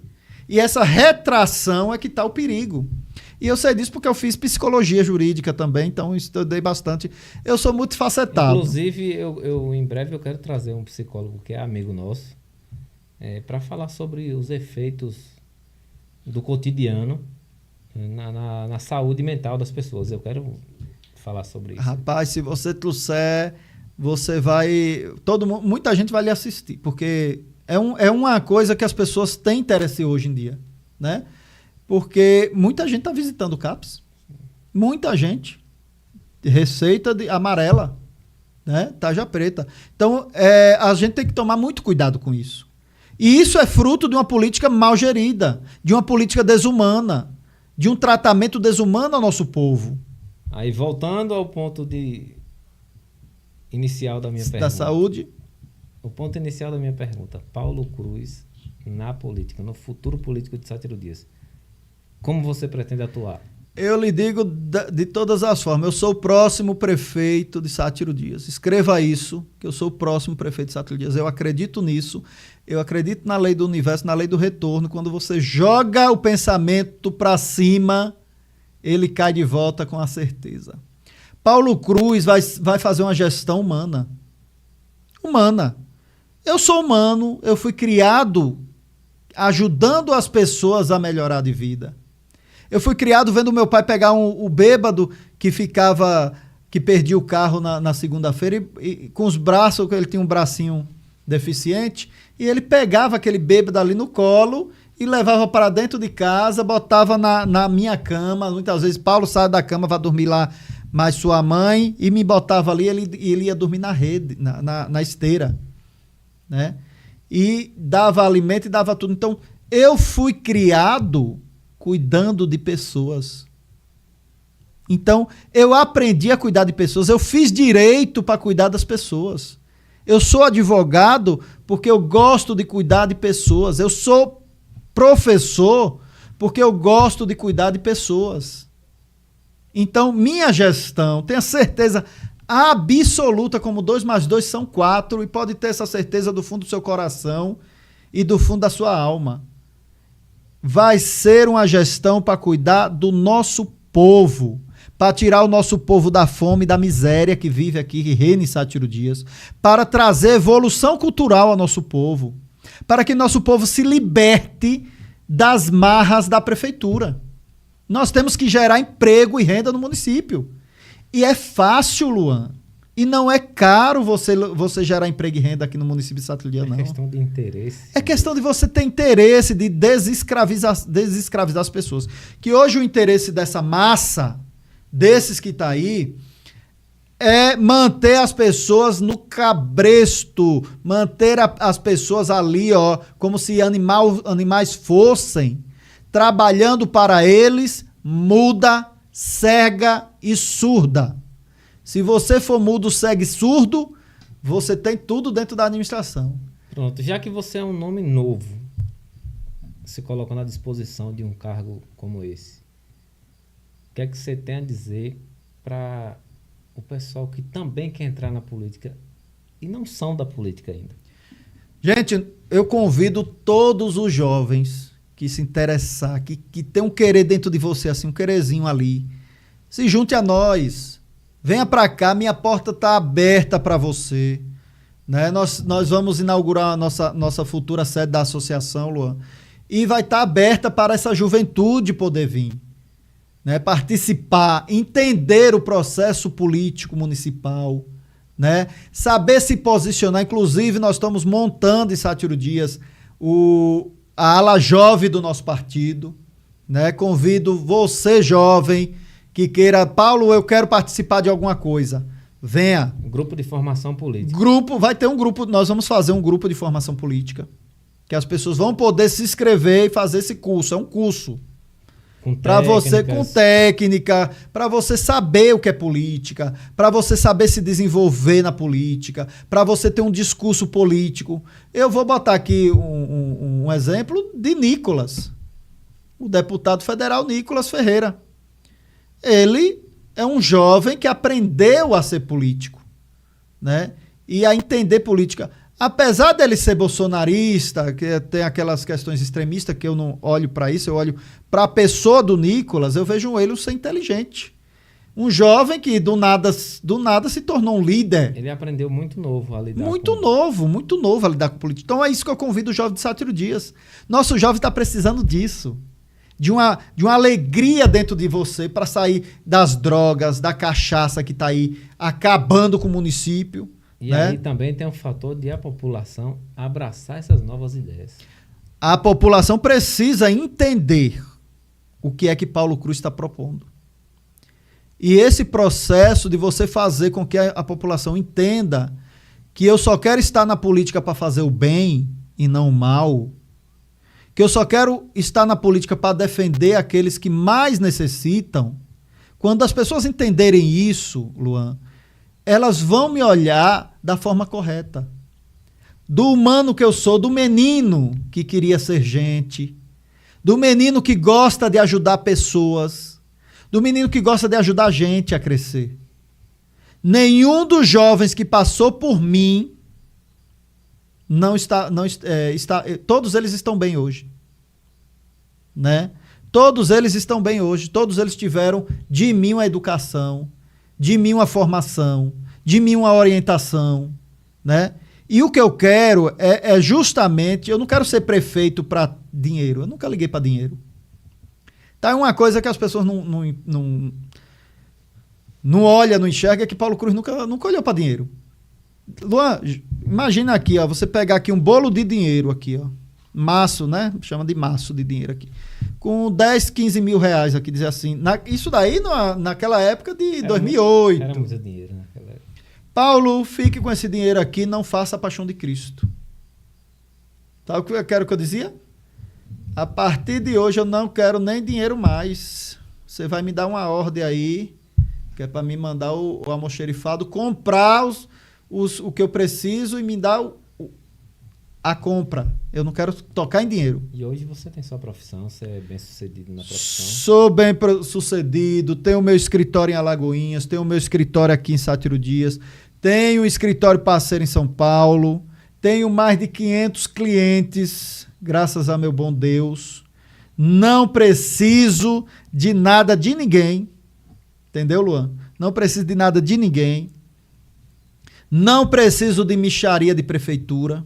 e essa retração é que está o perigo. E eu sei disso porque eu fiz psicologia jurídica também, então estudei bastante. Eu sou multifacetado. Inclusive, em breve eu quero trazer um psicólogo que é amigo nosso, para falar sobre os efeitos do cotidiano na saúde mental das pessoas. Eu quero falar sobre isso. Rapaz, se você trouxer, você vai... muita gente vai lhe assistir, porque é uma coisa que as pessoas têm interesse hoje em dia, né? Porque muita gente está visitando o CAPS. Muita gente. Receita amarela, né? Tarja preta. Então, a gente tem que tomar muito cuidado com isso. E isso é fruto de uma política mal gerida, de uma política desumana, de um tratamento desumano ao nosso povo. Aí, voltando ao ponto inicial da minha pergunta. Da saúde. O ponto inicial da minha pergunta. Paulo Cruz, na política, no futuro político de Sátiro Dias. Como você pretende atuar? Eu lhe digo de todas as formas. Eu sou o próximo prefeito de Sátiro Dias. Escreva isso, que eu sou o próximo prefeito de Sátiro Dias. Eu acredito nisso. Eu acredito na lei do universo, na lei do retorno. Quando você joga o pensamento para cima, ele cai de volta com a certeza. Paulo Cruz vai fazer uma gestão humana. Humana. Eu sou humano. Eu fui criado ajudando as pessoas a melhorar de vida. Eu fui criado vendo meu pai pegar o bêbado que perdia o carro na segunda-feira e com os braços, ele tinha um bracinho deficiente, e ele pegava aquele bêbado ali no colo e levava para dentro de casa, botava na minha cama. Muitas vezes, Paulo, sai da cama, vai dormir lá, mais sua mãe, e me botava ali, ele ia dormir na rede, na esteira, né? E dava alimento e dava tudo. Então, eu fui criado cuidando de pessoas. Então, eu aprendi a cuidar de pessoas. Eu fiz direito para cuidar das pessoas. Eu sou advogado porque eu gosto de cuidar de pessoas. Eu sou professor porque eu gosto de cuidar de pessoas. Então, minha gestão, tenha certeza absoluta, como 2 mais 2 são 4, e pode ter essa certeza do fundo do seu coração e do fundo da sua alma. Vai ser uma gestão para cuidar do nosso povo, para tirar o nosso povo da fome e da miséria que vive aqui, que reina em Sátiro Dias, para trazer evolução cultural ao nosso povo, para que nosso povo se liberte das marras da prefeitura. Nós temos que gerar emprego e renda no município. E é fácil, Luan. E não é caro você gerar emprego e renda aqui no município de Sátiro Dias, não. É questão de interesse. É questão de você ter interesse de desescravizar as pessoas. Que hoje o interesse dessa massa, desses que está aí, é manter as pessoas no cabresto, manter as pessoas ali, ó, como se animais fossem, trabalhando para eles, muda, cega e surda. Se você for mudo, cego e surdo, você tem tudo dentro da administração. Pronto, já que você é um nome novo, se colocando à disposição de um cargo como esse, o que é que você tem a dizer para o pessoal que também quer entrar na política e não são da política ainda? Gente, eu convido todos os jovens que se interessar, que tem um querer dentro de você, assim, um querezinho ali, se junte a nós. Venha para cá, minha porta está aberta para você. Né? Nós vamos inaugurar a nossa futura sede da associação, Luan, e vai estar aberta para essa juventude poder vir. Né? Participar, entender o processo político municipal, né? Saber se posicionar. Inclusive, nós estamos montando em Sátiro Dias a ala jovem do nosso partido. Né? Convido você, jovem, que queira, Paulo, eu quero participar de alguma coisa. Venha. Grupo de formação política. Vai ter um grupo, nós vamos fazer um grupo de formação política, que as pessoas vão poder se inscrever e fazer esse curso. É um curso. Para você, com técnica, para você saber o que é política, para você saber se desenvolver na política, para você ter um discurso político. Eu vou botar aqui um exemplo de Nicolas. o deputado federal Nicolas Ferreira. Ele é um jovem que aprendeu a ser político, né? E a entender política. Apesar dele ser bolsonarista, que tem aquelas questões extremistas, que eu não olho para isso, eu olho para a pessoa do Nicolas, eu vejo ele ser inteligente. Um jovem que do nada se tornou um líder. Ele aprendeu muito novo a lidar muito novo a lidar com política. Então é isso que eu convido o jovem de Sátiro Dias. Nosso jovem está precisando disso. De uma alegria dentro de você para sair das drogas, da cachaça que está aí acabando com o município. E aí também tem um fator de a população abraçar essas novas ideias. A população precisa entender o que é que Paulo Cruz está propondo. E esse processo de você fazer com que a população entenda que eu só quero estar na política para fazer o bem e não o mal, que eu só quero estar na política para defender aqueles que mais necessitam, quando as pessoas entenderem isso, Luan, elas vão me olhar da forma correta. Do humano que eu sou, do menino que queria ser gente, do menino que gosta de ajudar pessoas, do menino que gosta de ajudar a gente a crescer. Nenhum dos jovens que passou por mim todos eles estão bem hoje, né? Todos eles estão bem hoje, todos eles tiveram de mim uma educação, de mim uma formação, de mim uma orientação, né? E o que eu quero é justamente, eu não quero ser prefeito para dinheiro, eu nunca liguei para dinheiro. Tá, é uma coisa que as pessoas não olham, não enxergam, é que Paulo Cruz nunca olhou para dinheiro. Luan, imagina aqui, ó, você pegar aqui um bolo de dinheiro aqui, ó, maço, né? Chama de maço de dinheiro aqui. Com 10, 15 mil reais aqui, dizer assim. Isso daí naquela época de 2008. Era muito dinheiro naquela época. Paulo, fique com esse dinheiro aqui, não faça a paixão de Cristo. Sabe o que eu dizia? A partir de hoje eu não quero nem dinheiro mais. Você vai me dar uma ordem aí, que é para me mandar o almoxerifado, comprar o que eu preciso e me dar a compra. Eu não quero tocar em dinheiro. E hoje você tem sua profissão, você é bem sucedido na profissão? Sou bem sucedido, tenho o meu escritório em Alagoinhas, tenho o meu escritório aqui em Sátiro Dias, tenho um escritório parceiro em São Paulo, tenho mais de 500 clientes, graças a meu bom Deus. Não preciso de nada de ninguém. Entendeu, Luan? Não preciso de nada de ninguém. Não preciso de mixaria de prefeitura.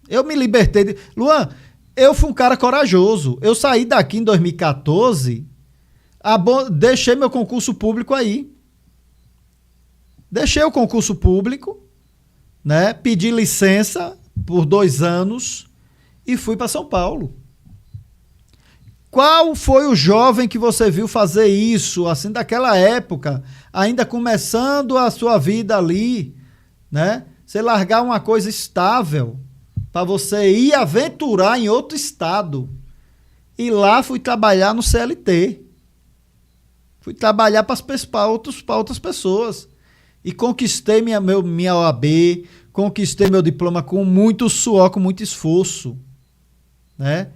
Eu me libertei. Luan, eu fui um cara corajoso. Eu saí daqui em 2014, deixei meu concurso público aí. Deixei o concurso público, né? Pedi licença por 2 anos e fui para São Paulo. Qual foi o jovem que você viu fazer isso, assim, daquela época, ainda começando a sua vida ali, né? Você largar uma coisa estável para você ir aventurar em outro estado. E lá fui trabalhar no CLT. Fui trabalhar para outras pessoas. E conquistei minha OAB, conquistei meu diploma com muito suor, com muito esforço, né?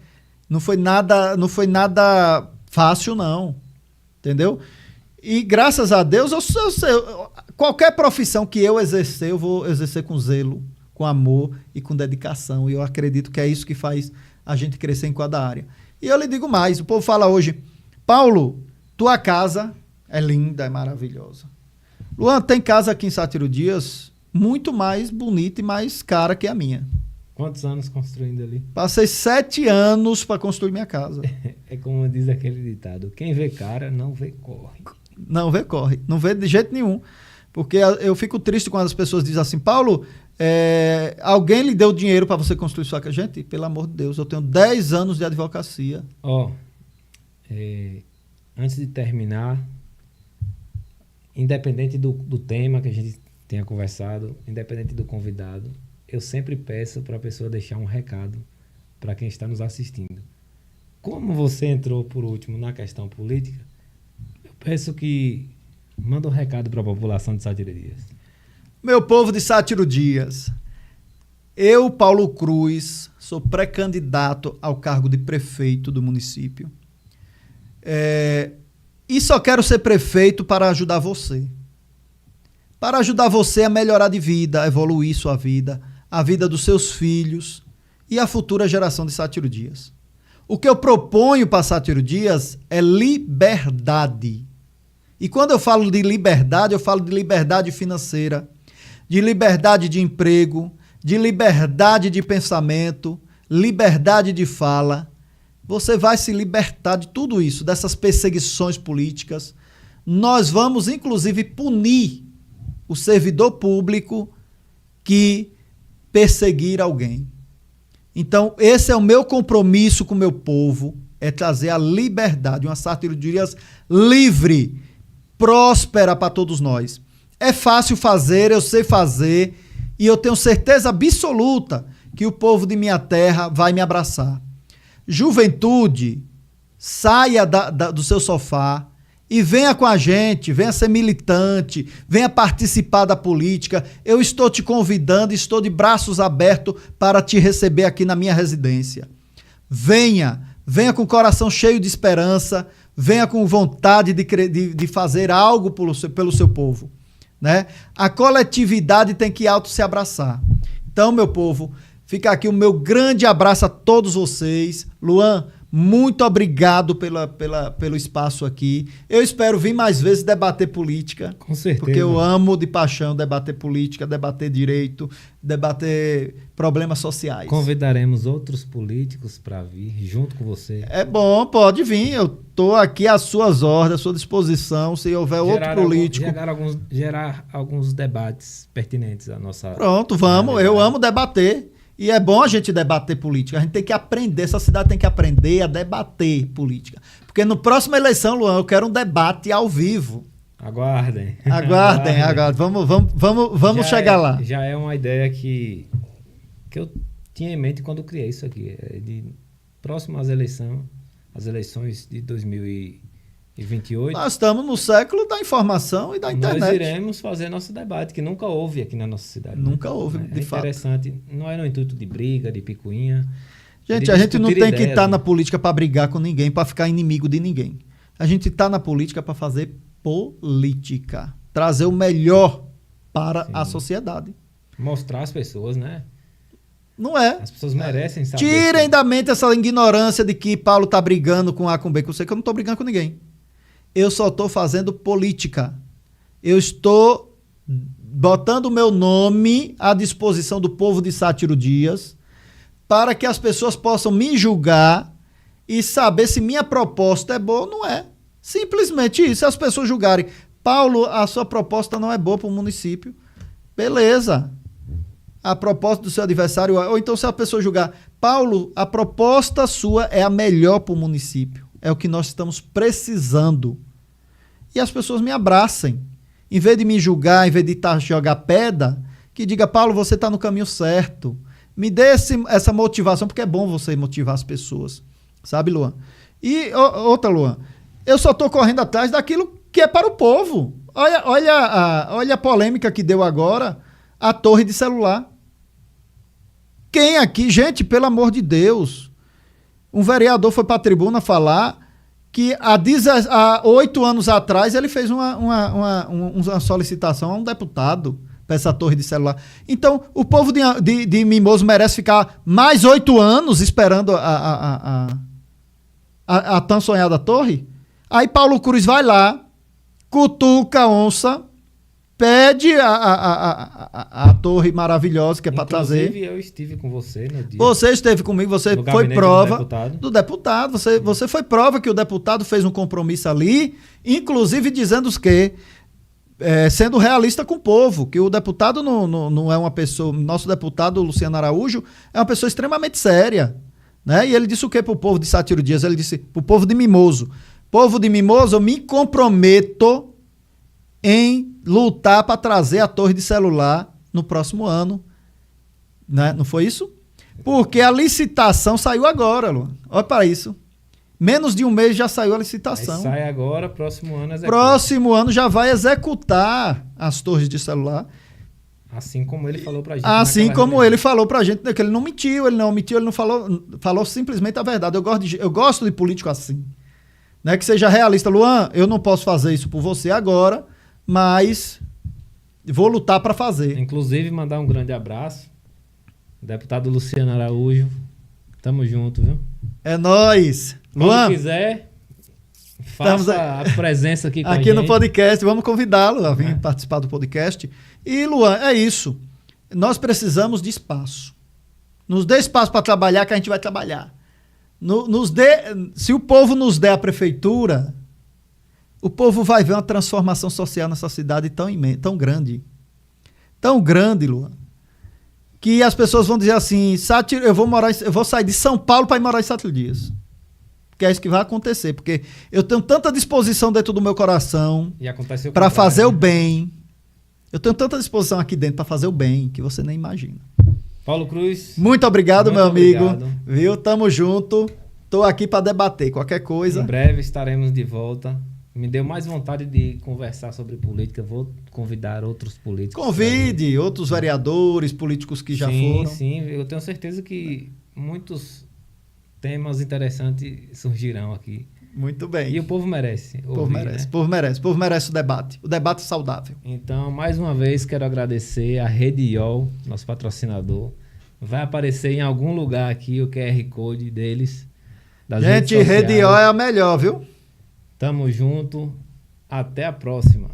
Não foi nada fácil, não. Entendeu? E graças a Deus, qualquer profissão que eu exercer, eu vou exercer com zelo, com amor e com dedicação. E eu acredito que é isso que faz a gente crescer em cada área. E eu lhe digo mais, o povo fala hoje, Paulo, tua casa é linda, é maravilhosa. Luan, tem casa aqui em Sátiro Dias muito mais bonita e mais cara que a minha. Quantos anos construindo ali? Passei 7 anos para construir minha casa. É como diz aquele ditado, quem vê cara não vê corre. Não vê corre, não vê de jeito nenhum. Porque eu fico triste quando as pessoas dizem assim, Paulo, alguém lhe deu dinheiro para você construir sua casa? Gente, pelo amor de Deus, eu tenho 10 anos de advocacia. Antes de terminar, independente do tema que a gente tenha conversado, independente do convidado, eu sempre peço para a pessoa deixar um recado para quem está nos assistindo. Como você entrou por último na questão política, eu peço que manda um recado para a população de Sátiro Dias. Meu povo de Sátiro Dias, Eu, Paulo Cruz, sou pré-candidato ao cargo de prefeito do município. E só quero ser prefeito para ajudar você. Para ajudar você a melhorar de vida, a evoluir sua vida, a vida dos seus filhos e a futura geração de Sátiro Dias. O que eu proponho para Sátiro Dias é liberdade. E quando eu falo de liberdade, eu falo de liberdade financeira, de liberdade de emprego, de liberdade de pensamento, liberdade de fala. Você vai se libertar de tudo isso, dessas perseguições políticas. Nós vamos, inclusive, punir o servidor público que perseguir alguém. Então, esse é o meu compromisso com o meu povo, é trazer a liberdade, uma Sátiro Dias livre, próspera para todos nós. É fácil fazer, eu sei fazer, e eu tenho certeza absoluta que o povo de minha terra vai me abraçar. Juventude, saia do seu sofá e venha com a gente, venha ser militante, venha participar da política. Eu estou te convidando, estou de braços abertos para te receber aqui na minha residência. Venha com o coração cheio de esperança, venha com vontade de fazer algo pelo seu povo, né? A coletividade tem que se abraçar. Então, meu povo, fica aqui o meu grande abraço a todos vocês. Luan, muito obrigado pelo espaço aqui. Eu espero vir mais vezes debater política. Com certeza. Porque eu amo de paixão debater política, debater direito, debater problemas sociais. Convidaremos outros políticos para vir junto com você. É bom, pode vir. Eu estou aqui às suas ordens, à sua disposição. Se houver outro político. Gerar alguns debates pertinentes à nossa. Pronto, vamos. Eu amo debater. E é bom a gente debater política. A gente tem que aprender, essa cidade tem que aprender a debater política. Porque no próxima eleição, Luan, eu quero um debate ao vivo. Aguardem. Aguardem. Vamos chegar lá. Já é uma ideia que eu tinha em mente quando eu criei isso aqui. Próximo às eleições de 2028. Nós estamos no século da informação e da internet. Nós iremos fazer nosso debate, que nunca houve aqui na nossa cidade. Nunca houve, de fato. É interessante. Não é no intuito de briga, de picuinha. Gente, a gente não tem que estar na política para brigar com ninguém, para ficar inimigo de ninguém. A gente está na política para fazer política. Trazer o melhor para a sociedade. Mostrar às pessoas, né? Não é. As pessoas merecem saber. Tirem da mente essa ignorância de que Paulo está brigando com A, com B, com C, que eu não estou brigando com ninguém. Eu só estou fazendo política. Eu estou botando o meu nome à disposição do povo de Sátiro Dias para que as pessoas possam me julgar e saber se minha proposta é boa ou não é. Simplesmente isso. Se as pessoas julgarem, Paulo, a sua proposta não é boa para o município, beleza. A proposta do seu adversário, ou então se a pessoa julgar, Paulo, a proposta sua é a melhor para o município. É o que nós estamos precisando. E as pessoas me abracem. Em vez de me julgar, em vez de jogar pedra, que diga, Paulo, você está no caminho certo. Me dê essa motivação, porque é bom você motivar as pessoas. Sabe, Luan? E outra, Luan, eu só estou correndo atrás daquilo que é para o povo. Olha a polêmica que deu agora, a torre de celular. Quem aqui, gente, pelo amor de Deus, um vereador foi para a tribuna falar que há 8 anos atrás ele fez uma solicitação a um deputado para essa torre de celular. Então, o povo de Mimoso merece ficar mais 8 anos esperando a tão sonhada torre? Aí Paulo Cruz vai lá, cutuca a onça, pede a torre maravilhosa que é para trazer. Inclusive, eu estive com você no dia. Você esteve comigo, você foi prova do deputado. Você foi prova que o deputado fez um compromisso ali, inclusive dizendo que, sendo realista com o povo, que o deputado não é uma pessoa. Nosso deputado, Luciano Araújo, é uma pessoa extremamente séria. Né? E ele disse o que para o povo de Sátiro Dias? Ele disse para o povo de Mimoso: povo de Mimoso, eu me comprometo em lutar para trazer a torre de celular no próximo ano. Né? Não foi isso? Porque a licitação saiu agora, Lu. Olha para isso. Menos de um mês já saiu a licitação. Aí sai agora, próximo ano executa. Próximo ano já vai executar as torres de celular. Assim como ele falou pra gente. Assim como ele falou pra gente, que ele não mentiu, ele não falou simplesmente a verdade. Eu gosto de político assim. Né? Que seja realista. Luan, eu não posso fazer isso por você agora, mas vou lutar para fazer. Inclusive, mandar um grande abraço. Deputado Luciano Araújo. Tamo junto, viu? É nóis. Luan, se quiser, faça a presença aqui com a gente. Aqui no podcast, vamos convidá-lo a vir participar do podcast. E, Luan, é isso. Nós precisamos de espaço. Nos dê espaço para trabalhar, que a gente vai trabalhar. Se o povo nos der a prefeitura, o povo vai ver uma transformação social nessa cidade tão grande. Tão grande, Luan. Que as pessoas vão dizer assim, eu vou sair de São Paulo para ir morar em Sátiro Dias. Porque é isso que vai acontecer. Porque eu tenho tanta disposição dentro do meu coração para fazer o bem. Eu tenho tanta disposição aqui dentro para fazer o bem que você nem imagina. Paulo Cruz. Muito obrigado, meu amigo. Viu? Tamo junto. Tô aqui para debater qualquer coisa. Em breve estaremos de volta. Me deu mais vontade de conversar sobre política. Vou convidar outros políticos. Convide outros vereadores, políticos que já foram. Sim, eu tenho certeza que muitos temas interessantes surgirão aqui. Muito bem. E o povo merece. O povo merece o debate. O debate saudável. Então, mais uma vez, quero agradecer a Rede IOL, nosso patrocinador. Vai aparecer em algum lugar aqui o QR Code deles. Gente, Rede IOL é a melhor, viu? Tamo junto. Até a próxima.